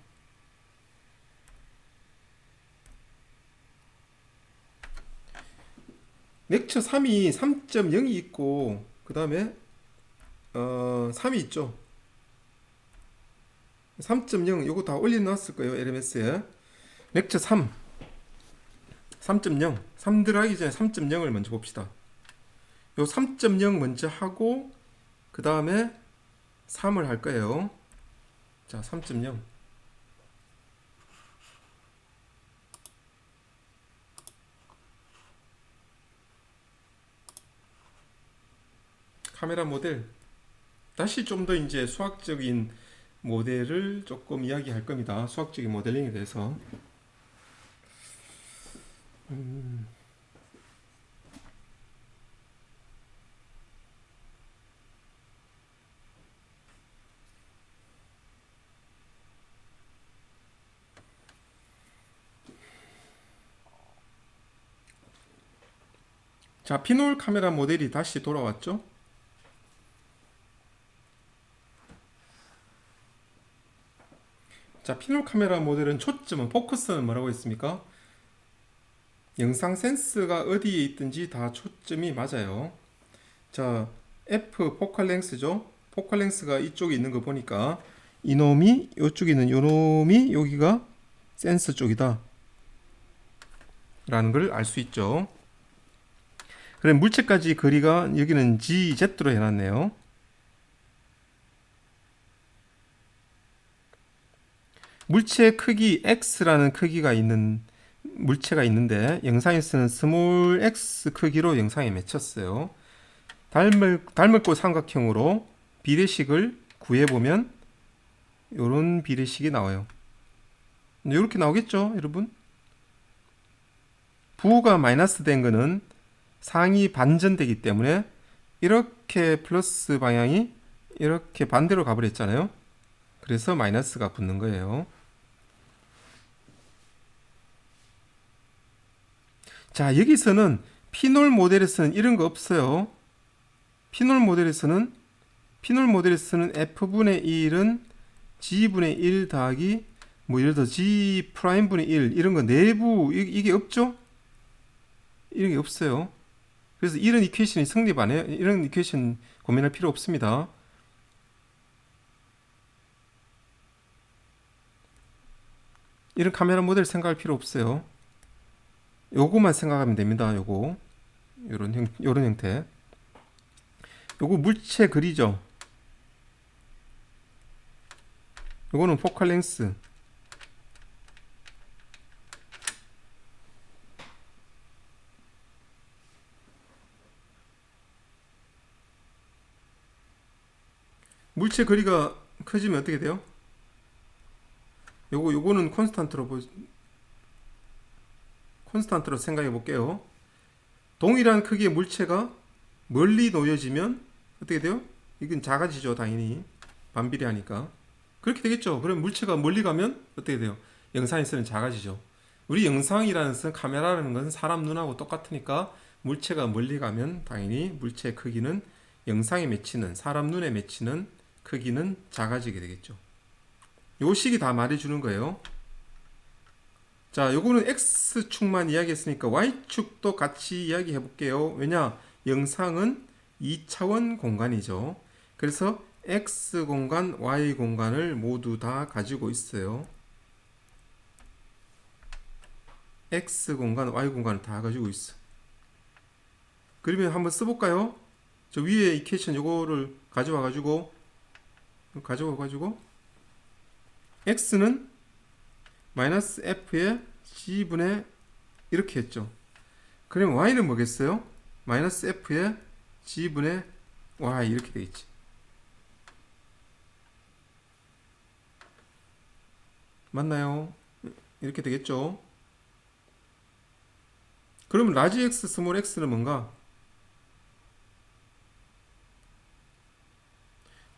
A: 렉처 3.0이 있고, 그 다음에 3이 있죠. 3.0 요거 다 올려놨을 거예요. LMS에 렉처 3.0 3 들어가기 전에 3.0을 먼저 봅시다. 요 3.0 먼저 하고 그 다음에 3을 할 거예요. 자, 3.0 그 카메라 모델 다시 좀 더 이제 수학적인 모델을 조금 이야기할 겁니다. 수학적인 모델링에 대해서. 자, 피놀 카메라 모델이 다시 돌아왔죠. 자, 피놀 카메라 모델은 초점은 포커스는 뭐라고 했습니까? 영상 센스가 어디에 있든지 다 초점이 맞아요. 자, F 포컬 랭스죠. 포컬 랭스가 이쪽에 있는 거 보니까 이놈이 이쪽에 있는 이놈이 여기가 센스 쪽이다 라는 걸 알 수 있죠. 그래, 물체까지 거리가 여기는 GZ로 해놨네요. 물체 크기 X라는 크기가 있는 물체가 있는데 영상에서는 스몰 x 크기로 영상에 맺혔어요. 닮을꽃 삼각형으로 비례식을 구해보면 이런 비례식이 나와요. 이렇게 나오겠죠, 여러분? 부호가 마이너스 된 거는 상이 반전되기 때문에 이렇게 플러스 방향이 이렇게 반대로 가버렸잖아요. 그래서 마이너스가 붙는 거예요. 자, 여기서는 피놀 모델에서는 이런 거 없어요. 피놀 모델에서는 F분의 1은 G분의 1 더하기 뭐 예를 들어 G 프라임분의 1 이런 거 내부 이게 없죠? 이런 게 없어요. 그래서 이런 이퀘이션이 성립 안 해요. 이런 이퀘이션 고민할 필요 없습니다. 이런 카메라 모델 생각할 필요 없어요. 요거만 생각하면 됩니다. 요거 요런 형태. 요거 물체 그리죠. 요거는 포컬 랭스. 물체 거리가 커지면 어떻게 돼요? 요거는 콘스탄트로 생각해 볼게요. 동일한 크기의 물체가 멀리 놓여지면 어떻게 돼요? 이건 작아지죠, 당연히. 반비례하니까. 그렇게 되겠죠. 그럼 물체가 멀리 가면 어떻게 돼요? 영상에서는 작아지죠. 우리 영상이라는 것은 카메라라는 것은 사람 눈하고 똑같으니까 물체가 멀리 가면 당연히 물체의 크기는 영상에 맺히는 사람 눈에 맺히는 크기는 작아지게 되겠죠. 요 식이 다 말해주는 거예요. 자, 요거는 X축만 이야기했으니까 Y축도 같이 이야기해 볼게요. 왜냐? 영상은 2차원 공간이죠. 그래서 X 공간, Y 공간을 모두 다 가지고 있어요. X 공간, Y 공간을 다 가지고 있어. 그러면 한번 써볼까요? 저 위에 이퀘이션 요거를 가져와 가지고 X는 마이너스 F에 G분의 이렇게 했죠. 그럼 Y는 뭐겠어요? 마이너스 F에 G분의 Y 이렇게 되겠지. 맞나요? 이렇게 되겠죠. 그럼 라지 X, 스몰 X는 뭔가?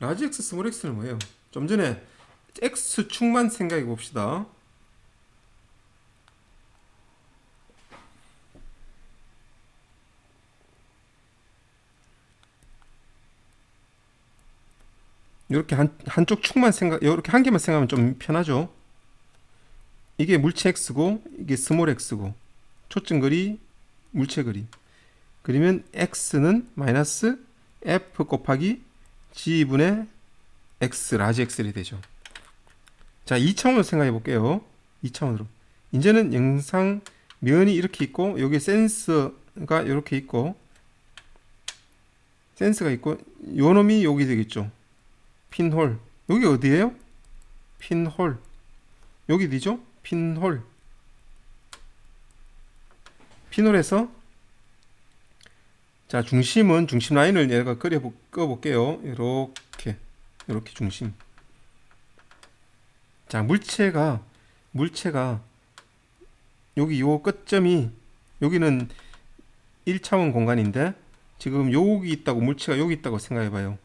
A: 라지 X, 스몰 X는 뭐예요? 좀 전에 X축만 생각해 봅시다. 이렇게 한쪽 축만 이렇게 한 개만 생각하면 좀 편하죠. 이게 물체 X고, 이게 스몰 X고, 초점거리, 물체거리. 그러면 X는 마이너스 F 곱하기 G분의 X, 라지 X이 되죠. 자, 2차원으로 생각해 볼게요. 2차원으로. 이제는 영상 면이 이렇게 있고, 여기 센서가 이렇게 있고, 센스가 있고, 요 놈이 여기 되겠죠. 핀홀. 여기 어디예요? 핀홀. 여기 어디죠? 핀홀. 핀홀에서 자, 중심 라인을 얘가 그어볼게요. 이렇게 중심. 자, 물체가 여기 요 끝점이, 여기는 1차원 공간인데 지금 여기 있다고, 물체가 여기 있다고 생각해 봐요.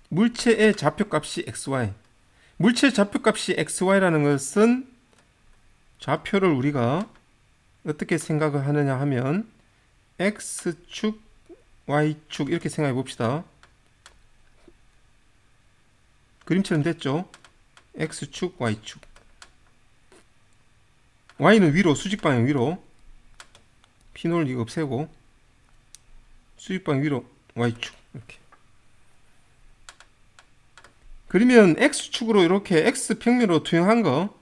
A: 물체의 좌표값이 xy. 물체의 좌표값이 xy라는 것은 좌표를 우리가 어떻게 생각을 하느냐 하면 x축, y축 이렇게 생각해 봅시다. 그림처럼 됐죠? x축, y축. y는 위로, 수직 방향 위로. 피놀 이거 없애고 수직 방향 위로, y축 이렇게. 그러면 x축으로 이렇게 x평면으로 투영한 거,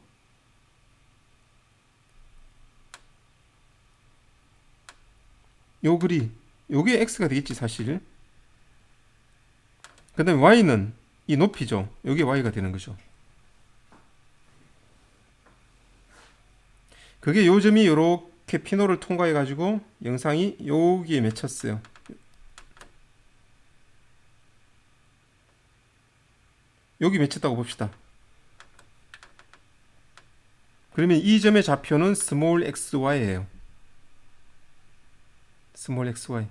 A: 요 글이 요게 x가 되겠지 사실. 그 다음에 y는 이 높이죠. 요게 y가 되는 거죠. 그게 요점이 요렇게 피노를 통과해 가지고 영상이 여기에 맺혔어요. 여기 맺혔다고 봅시다. 그러면 이 점의 좌표는 스몰 xy예요. 스몰 xy.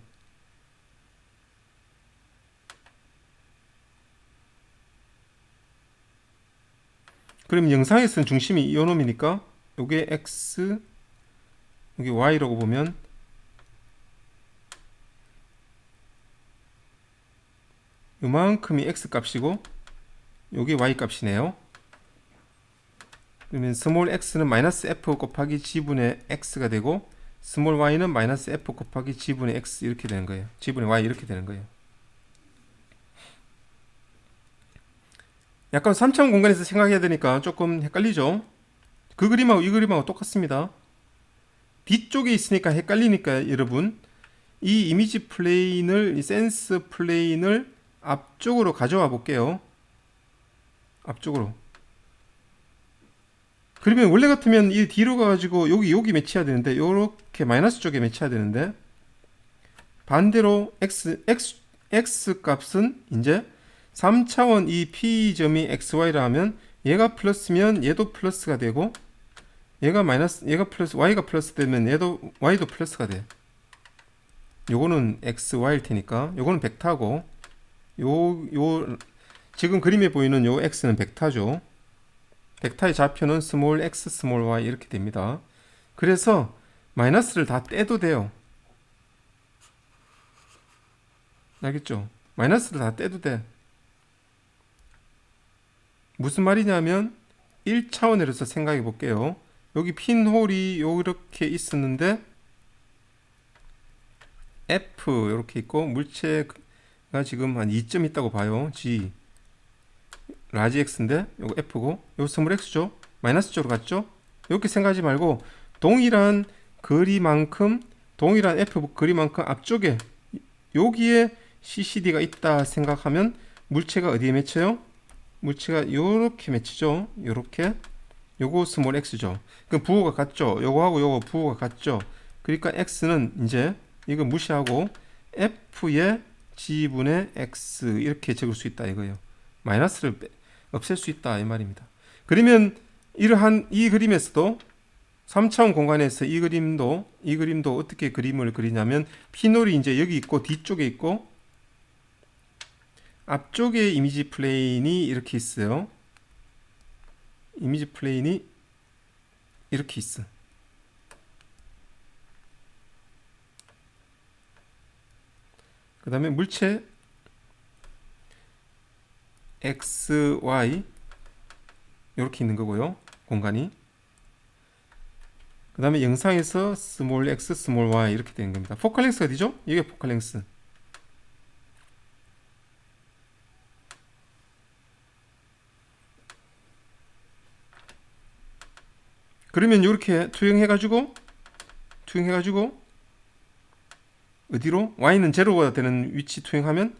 A: 그럼 영상에서는 중심이 이 놈이니까 요게 x, 여기 y라고 보면 요만큼이 x 값이고 요게 y 값이네요. 그러면 스몰 x는 마이너스 f 곱하기 g분의 x가 되고 스몰 y는 마이너스 f 곱하기 g분의 x 이렇게 되는 거예요. g분의 y 이렇게 되는 거예요. 약간 3차원 공간에서 생각해야 되니까 조금 헷갈리죠. 그 그림하고 이 그림하고 똑같습니다. 뒤쪽에 있으니까 헷갈리니까 여러분, 이 이미지 플레인을, 이 센스 플레인을 앞쪽으로 가져와 볼게요. 앞쪽으로. 그러면 원래 같으면 이 뒤로 가가지고 여기 매치해야 되는데, 요렇게 마이너스 쪽에 매치해야 되는데, 반대로 x 값은 이제 3차원 이 P점이 xy라 하면 얘가 플러스면 얘도 플러스가 되고, 얘가 플러스, y가 플러스 되면 y도 플러스가 돼. 요거는 xy일 테니까, 요거는 벡터고, 지금 그림에 보이는 요 x는 벡터죠. 벡터의 좌표는 스몰 x, 스몰 y 이렇게 됩니다. 그래서 마이너스를 다 떼도 돼요. 알겠죠? 마이너스를 다 떼도 돼. 무슨 말이냐면 1차원으로서 생각해 볼게요. 여기 핀홀이 이렇게 있었는데 F 이렇게 있고 물체가 지금 한 2점 있다고 봐요. G 라지 X인데 요거 F고 요 스몰 X죠. 마이너스 쪽으로 갔죠. 이렇게 생각하지 말고 동일한 F 거리만큼 앞쪽에 여기에 CCD가 있다 생각하면 물체가 어디에 맺혀요? 물체가 요렇게 맺히죠. 요렇게. 요거 스몰 x죠. 그럼 부호가 같죠. 요거하고 요거 부호가 같죠. 그러니까 x는 이제 이거 무시하고 f의 g분의 x 이렇게 적을 수 있다 이거예요. 마이너스를 없앨 수 있다 이 말입니다. 그러면 이러한 이 그림에서도 3차원 공간에서 이 그림도 어떻게 그림을 그리냐면 피놀이 이제 여기 있고 뒤쪽에 있고 앞쪽에 이미지 플레인이 이렇게 있어요. 이미지 플레인이 이렇게 있어. 그 다음에 물체 x, y 이렇게 있는 거고요. 공간이. 그 다음에 영상에서 스몰 x, 스몰 y 이렇게 되는 겁니다. 포칼 랭스 어디죠? 이게 포칼 랭스. 그러면 이렇게 투영해가지고 어디로? y는 제로가 되는 위치 투영하면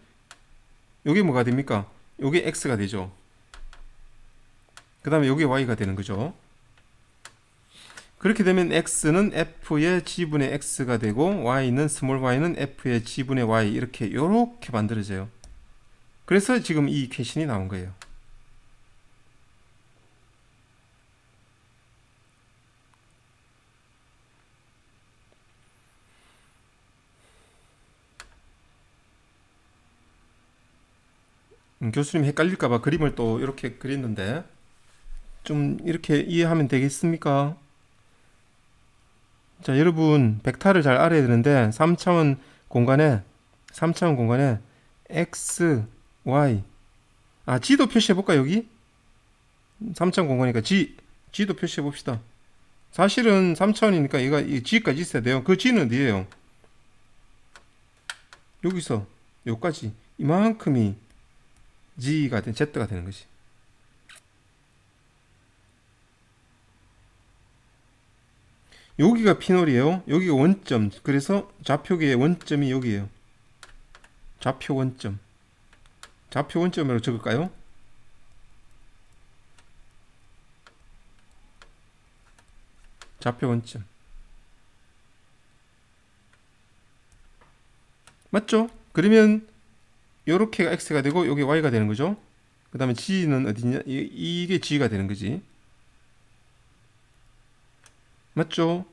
A: 요게 뭐가 됩니까? 요게 x가 되죠. 그 다음에 요게 y가 되는 거죠. 그렇게 되면 x는 f의 g분의 x가 되고 y는 스몰 y는 f의 g분의 y 이렇게 요렇게 만들어져요. 그래서 지금 이 이퀘이션이 나온 거예요. 교수님 헷갈릴까봐 그림을 또 이렇게 그렸는데 좀 이렇게 이해하면 되겠습니까? 자, 여러분 벡터를 잘 알아야 되는데 3차원 공간에 x, y g도 표시해 볼까 여기? 3차원 공간이니까 g도 표시해 봅시다. 사실은 3차원이니까 얘가 이 g까지 있어야 돼요. 그 g는 어디예요? 여기서 여기까지 이만큼이 z가 되는 거지. 여기가 피놀이에요. 여기가 원점. 그래서 좌표계의 원점이 여기에요. 좌표 원점. 좌표 원점으로 적을까요? 좌표 원점. 맞죠? 그러면 요렇게가 x가 되고 요게 y가 되는 거죠. 그 다음에 g는 어디냐? 이게 g가 되는 거지. 맞죠?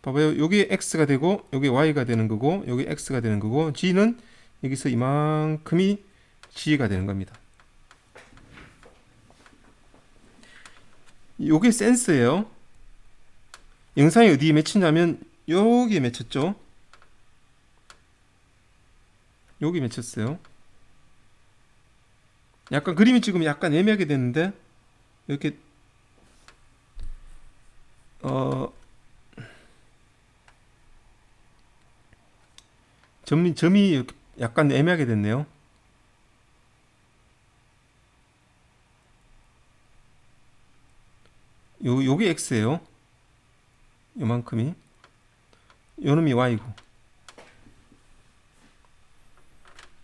A: 봐봐요. 요게 x가 되고 요게 y가 되는 거고 요게 x가 되는 거고 g는 여기서 이만큼이 g가 되는 겁니다. 요게 센스예요. 영상이 어디에 맺히냐면 여기에 맺혔죠. 여기 맺혔어요. 약간 그림이 지금 약간 애매하게 됐는데 이렇게 점이 이렇게 약간 애매하게 됐네요. 요게 x예요. 요만큼이. 요놈이 y고.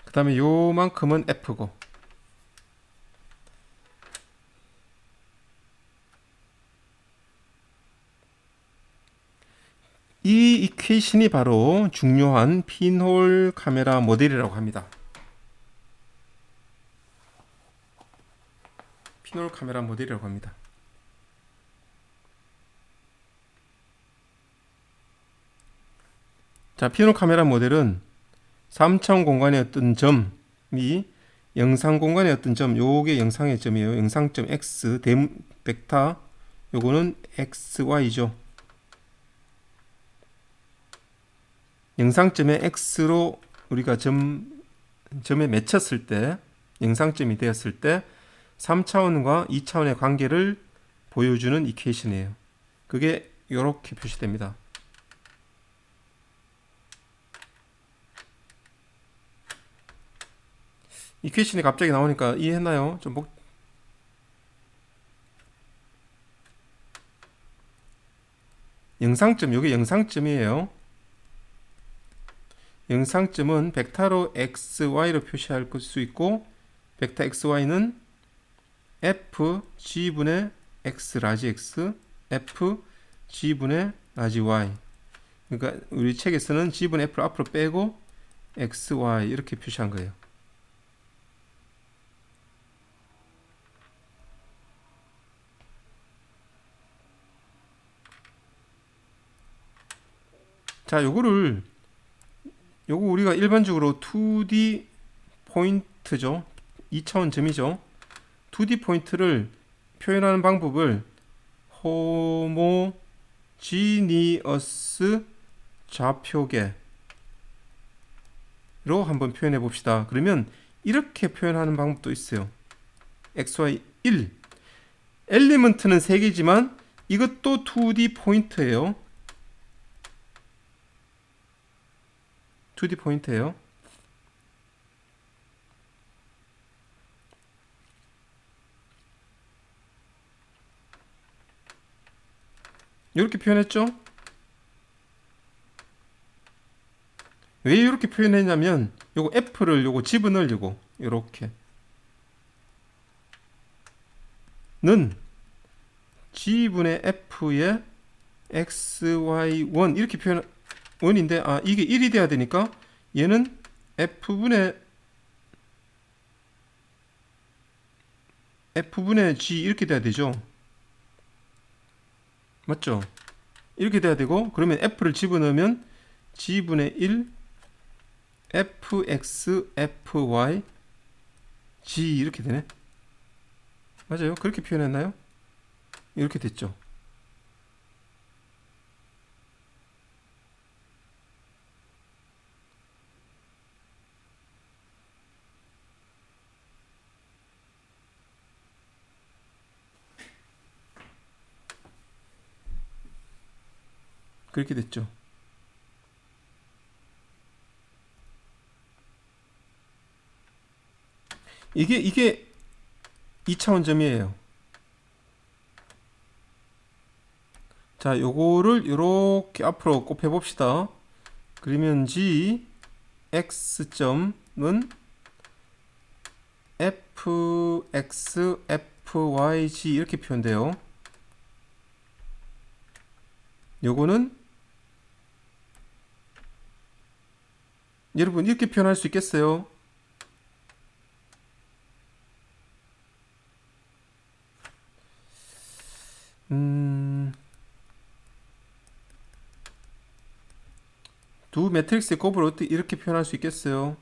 A: 그 다음에 요만큼은 f고. 이 이퀘이션이 바로 중요한 핀홀 카메라 모델이라고 합니다. 핀홀 카메라 모델이라고 합니다. 자, 핀홀 카메라 모델은 3차원 공간의 어떤 점이 영상 공간의 어떤 점, 요게 영상의 점이에요. 영상점 x, 벡터, 요거는 x, y죠. 영상점의 x로 우리가 점에 맺혔을 때, 영상점이 되었을 때 3차원과 2차원의 관계를 보여주는 이퀘이션이에요. 그게 이렇게 표시됩니다. 이퀘이션이 갑자기 나오니까 이해했나요? 영상점, 이게 영상점이에요. 영상점은 벡터로 x, y로 표시할 수 있고 벡터 x, y는 f g분의 x 라지 x, f g분의 라지 y. 그러니까 우리 책에서는 g분의 f를 앞으로 빼고 x, y 이렇게 표시한 거예요. 자, 요거 우리가 일반적으로 2D 포인트죠. 2차원 점이죠. 2D 포인트를 표현하는 방법을 호모지니어스 좌표계로 한번 표현해 봅시다. 그러면 이렇게 표현하는 방법도 있어요. xy 1 엘리먼트는 3개지만 이것도 2D 포인트예요. 2D 포인트예요. 이렇게 표현했죠? 왜 이렇게 표현했냐면 요거 F를 요거 집어넣으려고 이렇게 는 G분의 F의 XY1 이렇게 표현 1인데 이게 1이 돼야 되니까 얘는 F분의 G 이렇게 돼야 되죠. 맞죠? 이렇게 돼야 되고, 그러면 F를 집어넣으면 G분의 1 FX FY G 이렇게 되네. 맞아요? 그렇게 표현했나요? 이렇게 됐죠. 그렇게 됐죠. 이게 2차원 점이에요. 자, 요거를 이렇게 앞으로 곱해 봅시다. 그러면 G X점은 FX FYG 이렇게 표현돼요. 요거는 여러분 이렇게 표현할 수 있겠어요? 두 매트릭스의 곱을 어떻게 이렇게 표현할 수 있겠어요?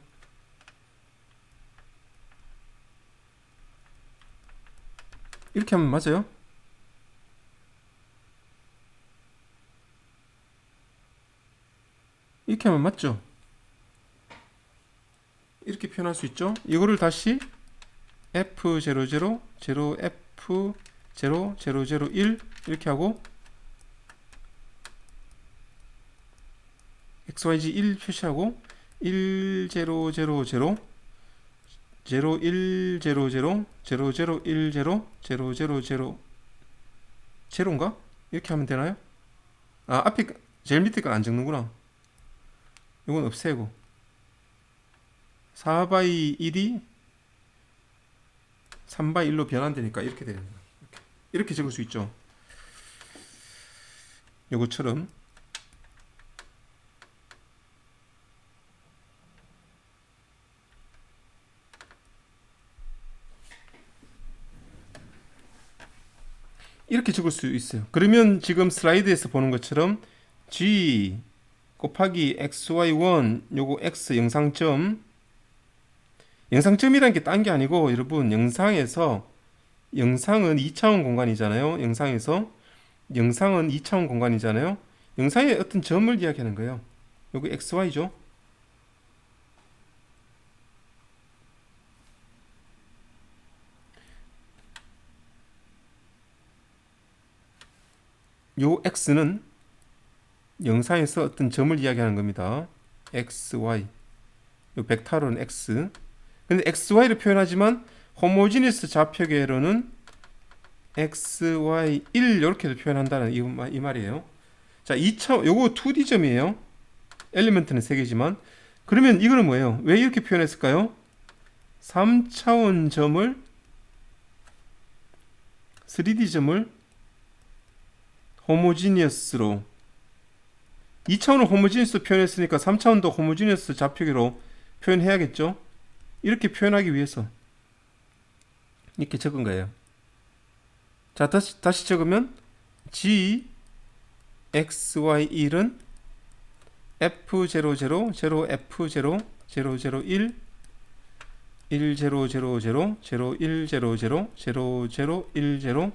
A: 이렇게 하면 맞아요? 이렇게 하면 맞죠? 이렇게 표현할 수 있죠? 이거를 다시 F00, 0, F0, 0, 0, 0, 1 이렇게 하고 XYZ 1 표시하고 1, 0, 0, 0 0, 1, 0, 0 0, 0, 1, 0 0, 0, 0 0인가? 이렇게 하면 되나요? 앞에 제일 밑에 건 안 적는구나. 이건 없애고 4by 1이 3by 1로 변환되니까 이렇게 되는 거예요. 이렇게 적을 수 있죠. 요것처럼 이렇게 적을 수 있어요. 그러면 지금 슬라이드에서 보는 것처럼 G 곱하기 XY1 요거 X 영상점이라는 게 딴 게 아니고 여러분 영상은 2차원 공간이잖아요. 영상은 2차원 공간이잖아요. 영상의 어떤 점을 이야기하는 거예요. 요거 XY죠. 요 X는 영상에서 어떤 점을 이야기하는 겁니다. XY 요 벡터로는 X. 근데 XY를 표현하지만 호모지니스 좌표계로는 XY 1 이렇게도 표현한다는 이 말이에요. 자, 2차 요거 2D 점이에요. 엘리먼트는 3개지만 그러면 이거는 뭐예요? 왜 이렇게 표현했을까요? 3차원 점을 3D 점을 호모지니어스로 2차원을 호모지니어스 표현했으니까 3차원도 호모지니어스 좌표계로 표현해야겠죠? 이렇게 표현하기 위해서 이렇게 적은 거예요. 자, 다시 적으면 G XY1은 F00, 0, F0, 001 1000, 0100, 0010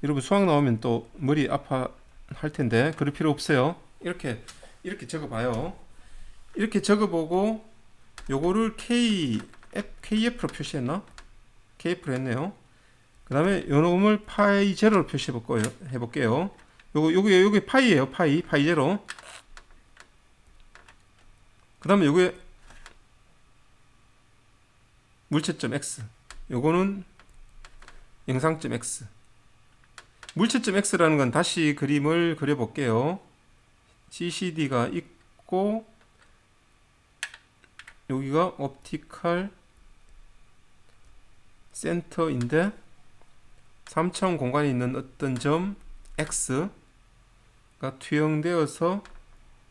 A: 여러분 수학 나오면 또 머리 아파 할 텐데 그럴 필요 없어요. 이렇게 적어봐요. 이렇게 적어보고 요거를 KF로 표시했나? KF로 했네요. 그 다음에 요놈을 파이 제로로 해볼게요. 요게 파이예요. 파이 제로. 그 다음에 요게 물체점 X. 요거는 영상점 X. 물체점 X라는 건 다시 그림을 그려볼게요. CCD가 있고 여기가 옵티컬 센터인데 3차원 공간에 있는 어떤 점 x가 투영되어서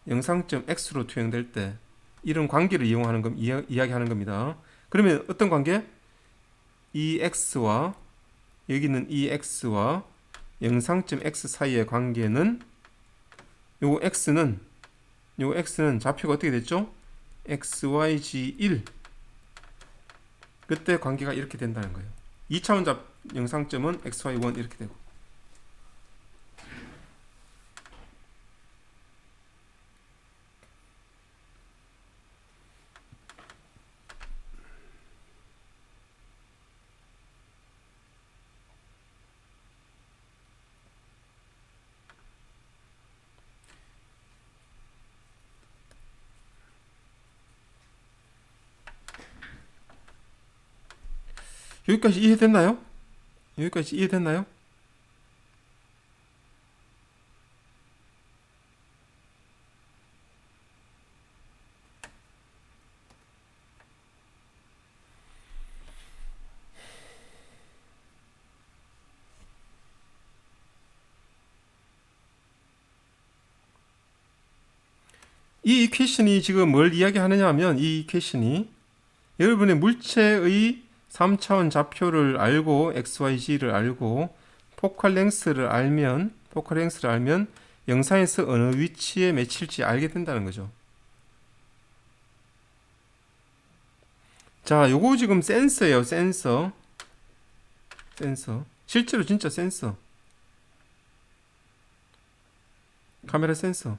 A: 영상점 x로 투영될 때 이런 관계를 이용하는 이야기하는 겁니다. 그러면 어떤 관계? 이 x와 여기는 이 x와 영상점 x 사이의 관계는 요 x는 좌표가 어떻게 됐죠? xyg1 그때 관계가 이렇게 된다는 거예요. 2차원 영상점은 xy1 이렇게 되고 여기까지 이해됐나요? 여기까지 이해됐나요? 이 이퀘이션이 지금 뭘 이야기하느냐 하면 이 이퀘이션이 여러분의 물체의 3차원 좌표를 알고 XYZ를 알고 포컬 랭스를 알면 영상에서 어느 위치에 맺힐지 알게 된다는 거죠. 자, 요거 지금 센서예요. 센서. 실제로 진짜 센서. 카메라 센서.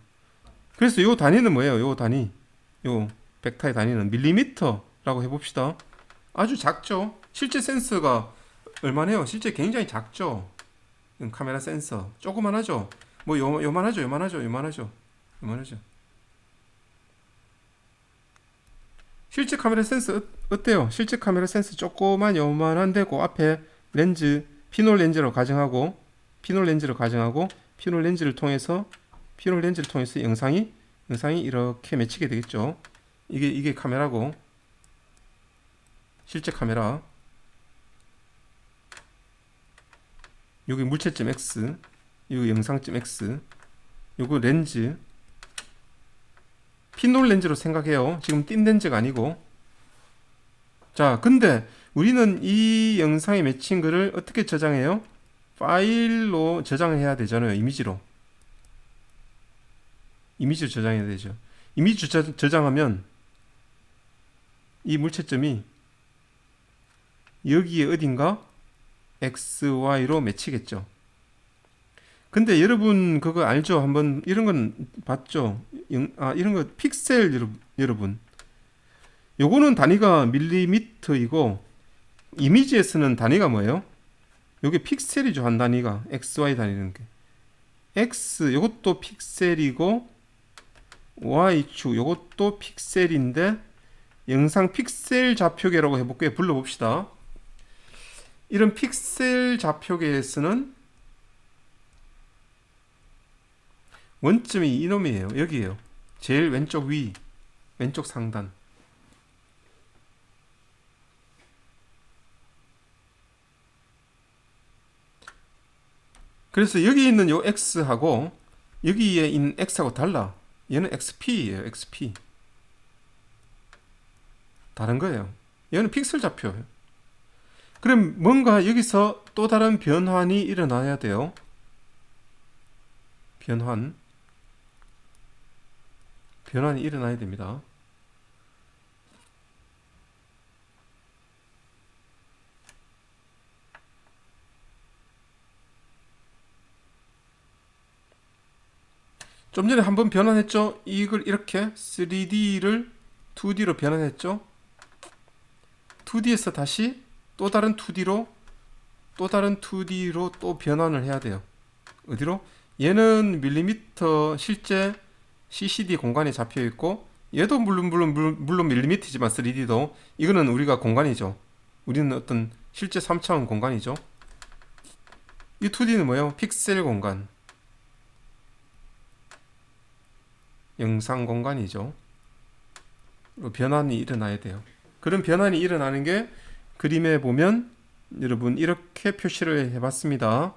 A: 그래서 요 단위는 뭐예요? 요 단위. 요 벡터의 단위는 밀리미터라고 해봅시다. 아주 작죠? 실제 센서가 얼마네요? 실제 굉장히 작죠? 카메라 센서. 조그만하죠? 뭐 요만하죠? 실제 카메라 센서 어때요? 실제 카메라 센서 조그만 요만한데 그 앞에 렌즈 피놀 렌즈로 가정하고 피놀 렌즈를 통해서 영상이 이렇게 맺히게 되겠죠. 이게 카메라고 실제 카메라. 여기 물체점 X, 여기 영상점 X, 요거 렌즈. 피놀 렌즈로 생각해요. 지금 띈 렌즈가 아니고. 자, 근데 우리는 이 영상에 맺힌 거를 어떻게 저장해요? 파일로 저장을 해야 되잖아요. 이미지로 저장해야 되죠. 이미지 저장하면 이 물체점이 여기에 어딘가 XY로 맺히겠죠. 근데 여러분 그거 알죠? 한번 이런 건 봤죠? 이런 거 픽셀 여러분. 요거는 단위가 밀리미터이고 이미지에서는 단위가 뭐예요? 요게 픽셀이죠. 한 단위가 XY 단위는 게. X 요것도 픽셀이고 Y축 요것도 픽셀인데 영상 픽셀 좌표계라고 해볼게요. 불러봅시다. 이런 픽셀 좌표계에서는 원점이 이놈이에요. 여기에요. 제일 왼쪽 위, 왼쪽 상단. 그래서 여기 있는 요 X하고 여기에 있는 X하고 달라. 얘는 XP예요. XP. 다른 거예요. 얘는 픽셀 좌표예요. 그럼 뭔가 여기서 또 다른 변환이 일어나야 돼요. 변환이 일어나야 됩니다. 좀 전에 한번 변환했죠? 이걸 이렇게 3D를 2D로 변환했죠? 2D에서 다시 또 다른 2D로 또 변환을 해야 돼요. 어디로? 얘는 밀리미터 실제 CCD 공간에 잡혀 있고 얘도 물론 밀리미터지만 3D도 이거는 우리가 공간이죠. 우리는 어떤 실제 3차원 공간이죠. 이 2D는 뭐예요? 픽셀 공간. 영상 공간이죠. 변환이 일어나야 돼요. 그런 변환이 일어나는 게 그림에 보면 여러분 이렇게 표시를 해봤습니다.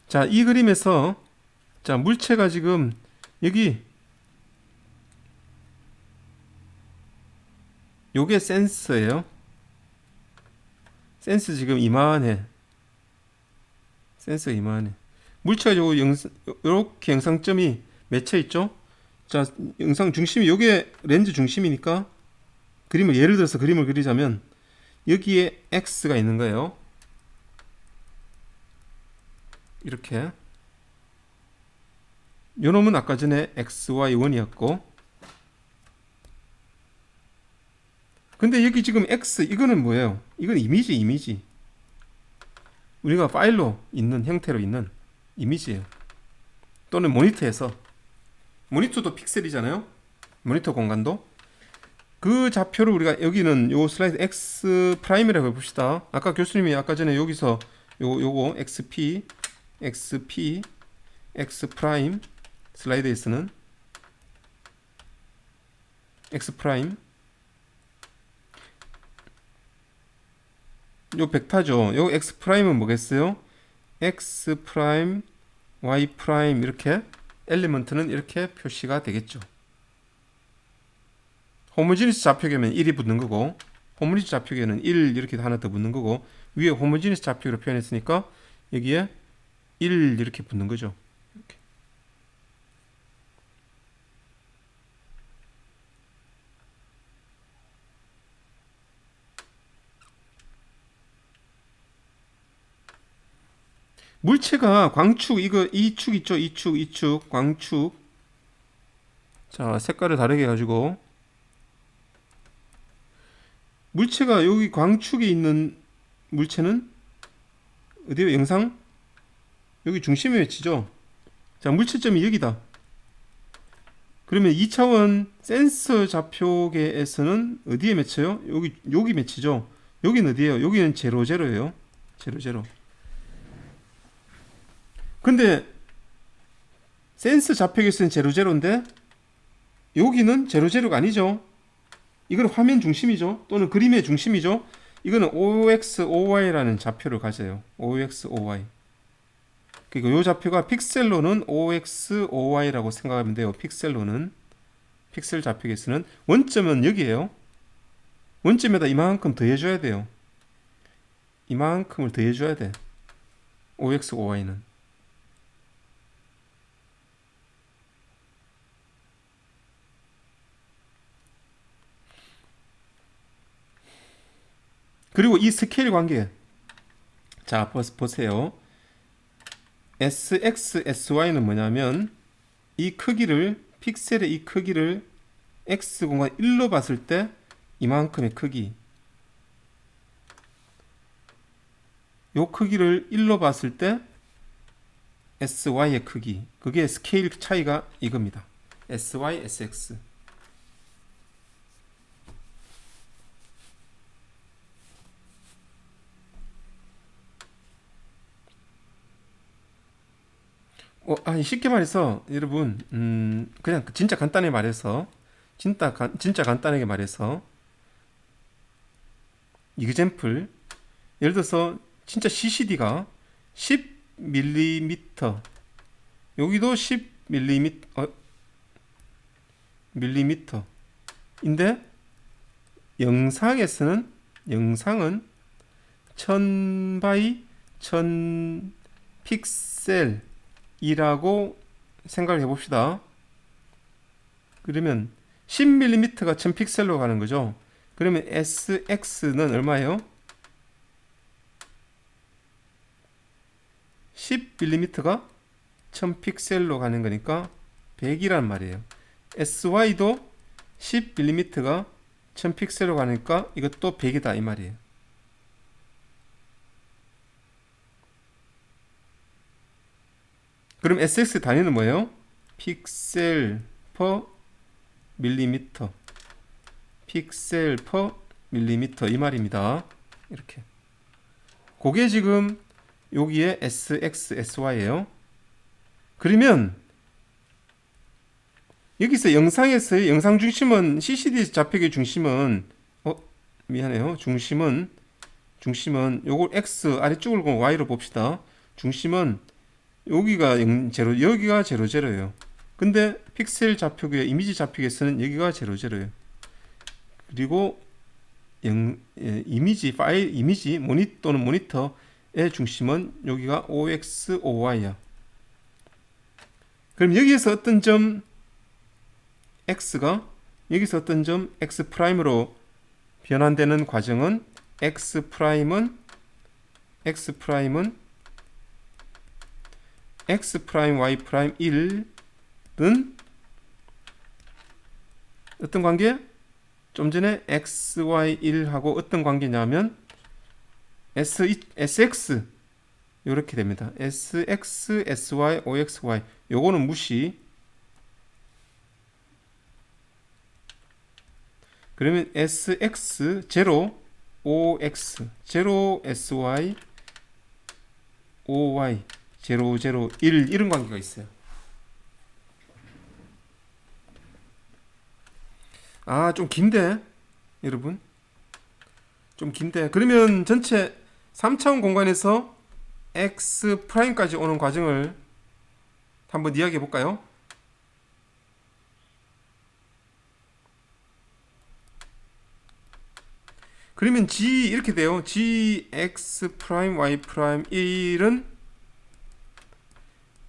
A: 자, 이 그림에서 자, 물체가 지금 여기 요게 센서예요. 센서 지금 이만해. 센서 이만해. 물체가 요렇게 영상점이 맺혀 있죠. 자, 영상 중심이 요게 렌즈 중심이니까 그림을 예를 들어서 그림을 그리자면 여기에 X가 있는 거예요. 이렇게. 요 놈은 아까 전에 XY1이었고, 근데 여기 지금 X 이거는 뭐예요? 이건 이미지. 우리가 파일로 있는 형태로 있는 이미지예요. 또는 모니터에서, 모니터도 픽셀이잖아요. 모니터 공간도. 그 좌표를 우리가 여기는 요 슬라이드 X 프라임이라고 해봅시다. 아까 교수님이 아까 전에 여기서 요거 XP X 프라임 슬라이드에서는 X 프라임 요 벡터죠. 요 X 프라임은 뭐겠어요? X 프라임 Y 프라임 이렇게 엘리먼트는 이렇게 표시가 되겠죠. 호모지니스 좌표계면 1이 붙는 거고, 호모지니스 좌표계는 1 이렇게 하나 더 붙는 거고, 위에 호모지니스 좌표로 표현했으니까 여기에 1 이렇게 붙는 거죠. 이렇게. 물체가 광축 이 축 있죠? 이 축 광축. 자, 색깔을 다르게 해가지고 물체가 여기 광축에 있는 물체는 어디요? 영상? 여기 중심에 위치죠. 자, 물체점이 여기다. 그러면 2차원 센서 좌표계에서는 어디에 맺혀요? 여기 맺히죠. 여기는 어디예요? 여기는 0,0예요. 0,0. 근데 센서 좌표계에서는 0,0인데 여기는 0,0가 아니죠. 이건 화면 중심이죠. 또는 그림의 중심이죠. 이거는 OXOY라는 좌표를 가져요. OXOY. 그리고 이 좌표가 픽셀로는 OXOY라고 생각하면 돼요. 픽셀로는. 픽셀 좌표계에서는 원점은 여기에요. 원점에다 이만큼 더해줘야 돼요. 이만큼을 더해줘야 돼. OXOY는. 그리고 이 스케일 관계. 자, 보세요. SX, SY는 뭐냐면 이 크기를 픽셀의 이 크기를 X 공간 1로 봤을 때 이만큼의 크기, 요 크기를 1로 봤을 때 SY의 크기, 그게 스케일 차이가 이겁니다. SY, SX. 쉽게 말해서 여러분 그냥 진짜 간단하게 말해서 진짜 간단하게 말해서 이그젬플 예를 들어서 진짜 CCD가 10mm 여기도 10mm 인데 영상은 1000 바이 1000 픽셀 이라고 생각을 해봅시다. 그러면 10mm가 1000픽셀로 가는 거죠. 그러면 SX는 얼마예요? 10mm가 1000픽셀로 가는 거니까 100이란 말이에요. SY도 10mm가 1000픽셀로 가니까 이것도 100이다 이 말이에요. 그럼 SX 단위는 뭐예요? 픽셀 퍼 밀리미터. 픽셀 퍼 밀리미터 이 말입니다. 이렇게. 그게 지금 여기에 SX, SY예요. 그러면 여기서 영상에서의 영상 중심은 CCD 좌표계 중심은 미안해요. 중심은 중심은 요걸 x 아래쪽을 보면 y로 봅시다. 중심은 여기가 0, 여기가 0, 0예요. 근데 픽셀 좌표기에 이미지 좌표기에서는 여기가 0, 0예요. 그리고 이미지 파일 이미지 또는 모니터의 중심은 여기가 OX, OY야. 그럼 여기에서 어떤 점 X가 여기서 어떤 점 X 프라임으로 변환되는 과정은 X 프라임 Y 프라임 1은 어떤 관계? 좀 전에 XY1하고 어떤 관계냐면 SX 이렇게 됩니다. SX, SY, OXY 요거는 무시. 그러면 SX 0, OX 0, SY, OY 0, 0, 1 이런 관계가 있어요. 아, 좀 긴데 여러분, 좀 긴데. 그러면 전체 3차원 공간에서 X 프라임까지 오는 과정을 한번 이야기해 볼까요? 그러면 G 이렇게 돼요. G X 프라임 Y 프라임 1은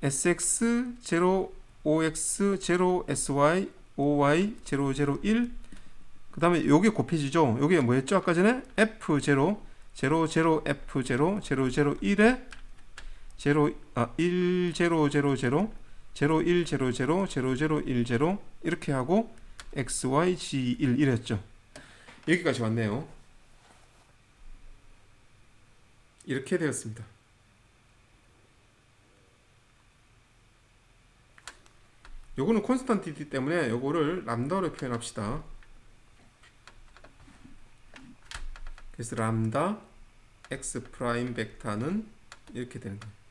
A: SX 0, OX 0, SY, OY 0, 0, 1. 그 다음에 요게 곱해지죠. 요게 뭐였죠? 아까 전에 F0, 0, 0, F0, 0, 0, 1에 1, 0, 0, 0, 0, 1, 0, 0, 0, 0, 1, 0 이렇게 하고 XY, G1 이랬죠. 여기까지 왔네요. 이렇게 되었습니다. 요거는 콘스탄티티 때문에 요거를 람다로 표현합시다. 그래서 람다 x 프라임 벡터는 이렇게 되는 거예요.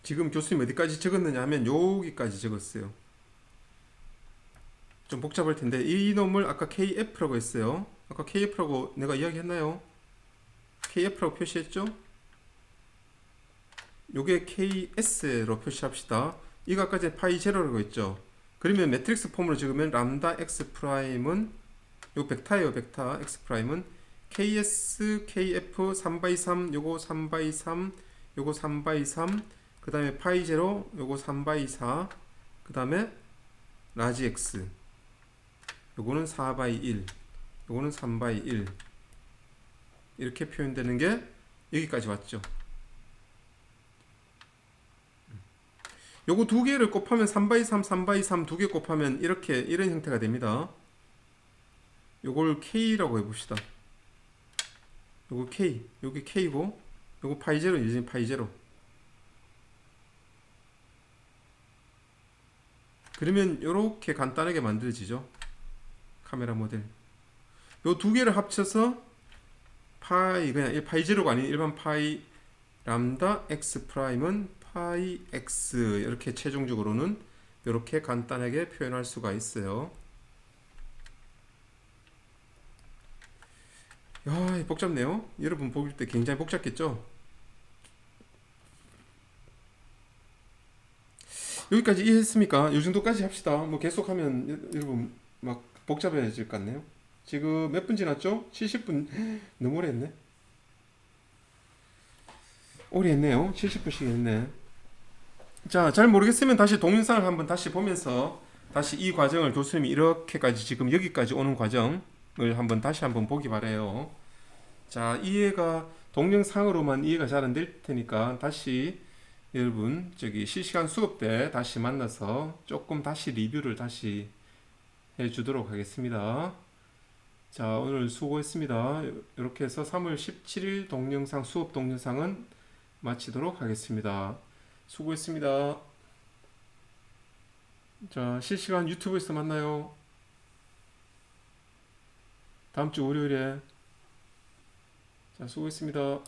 A: 지금 교수님 어디까지 적었느냐 하면 여기까지 적었어요. 좀 복잡할 텐데 이 놈을 아까 KF라고 했어요. 아까 KF라고 내가 이야기했나요? KF라고 표시했죠? 요게 KS로 표시합시다. 이거 아까 전에 파이 제로라고 했죠. 그러면 매트릭스 폼으로 적으면 람다 x 프라임은 요 벡터예요. 벡터 x 프라임은 KS, KF 3x3 요거 3x3 요거 3x3 그 다음에 파이 제로 요거 3x4 그 다음에 라지 x 요거는 4x1 요거는 3x1 이렇게 표현되는 게 여기까지 왔죠. 요거 두 개를 곱하면 3x3 3x3 두 개 곱하면 이렇게 이런 형태가 됩니다. 요걸 K라고 해봅시다. 요거 K 여기 K고 요거 파이 제로 이제 파이 제로. 그러면 요렇게 간단하게 만들어지죠. 카메라 모델. 요 두 개를 합쳐서 파이 그냥 파이 제로가 아닌 일반 파이 람다 x 프라임은 파이 x 이렇게 최종적으로는 이렇게 간단하게 표현할 수가 있어요. 야, 복잡네요. 여러분 보실 때 굉장히 복잡겠죠? 여기까지 이해했습니까? 이 정도까지 합시다. 뭐 계속하면 여러분 막 복잡해질 것 같네요. 지금 몇 분 지났죠? 70분 너무 오래 했네. 오래 했네요. 70분씩 했네. 자, 잘 모르겠으면 다시 동영상을 한번 다시 보면서 다시 이 과정을 교수님이 이렇게까지 지금 여기까지 오는 과정을 한번 다시 한번 보기 바래요. 자, 이해가 동영상으로만 이해가 잘 안 될 테니까 다시 여러분 저기 실시간 수업 때 다시 만나서 조금 다시 리뷰를 다시 해주도록 하겠습니다. 자, 오늘 수고했습니다. 이렇게 해서 3월 17일 동영상 수업 동영상은 마치도록 하겠습니다. 수고했습니다. 자, 실시간 유튜브에서 만나요. 다음 주 월요일에. 자, 수고했습니다.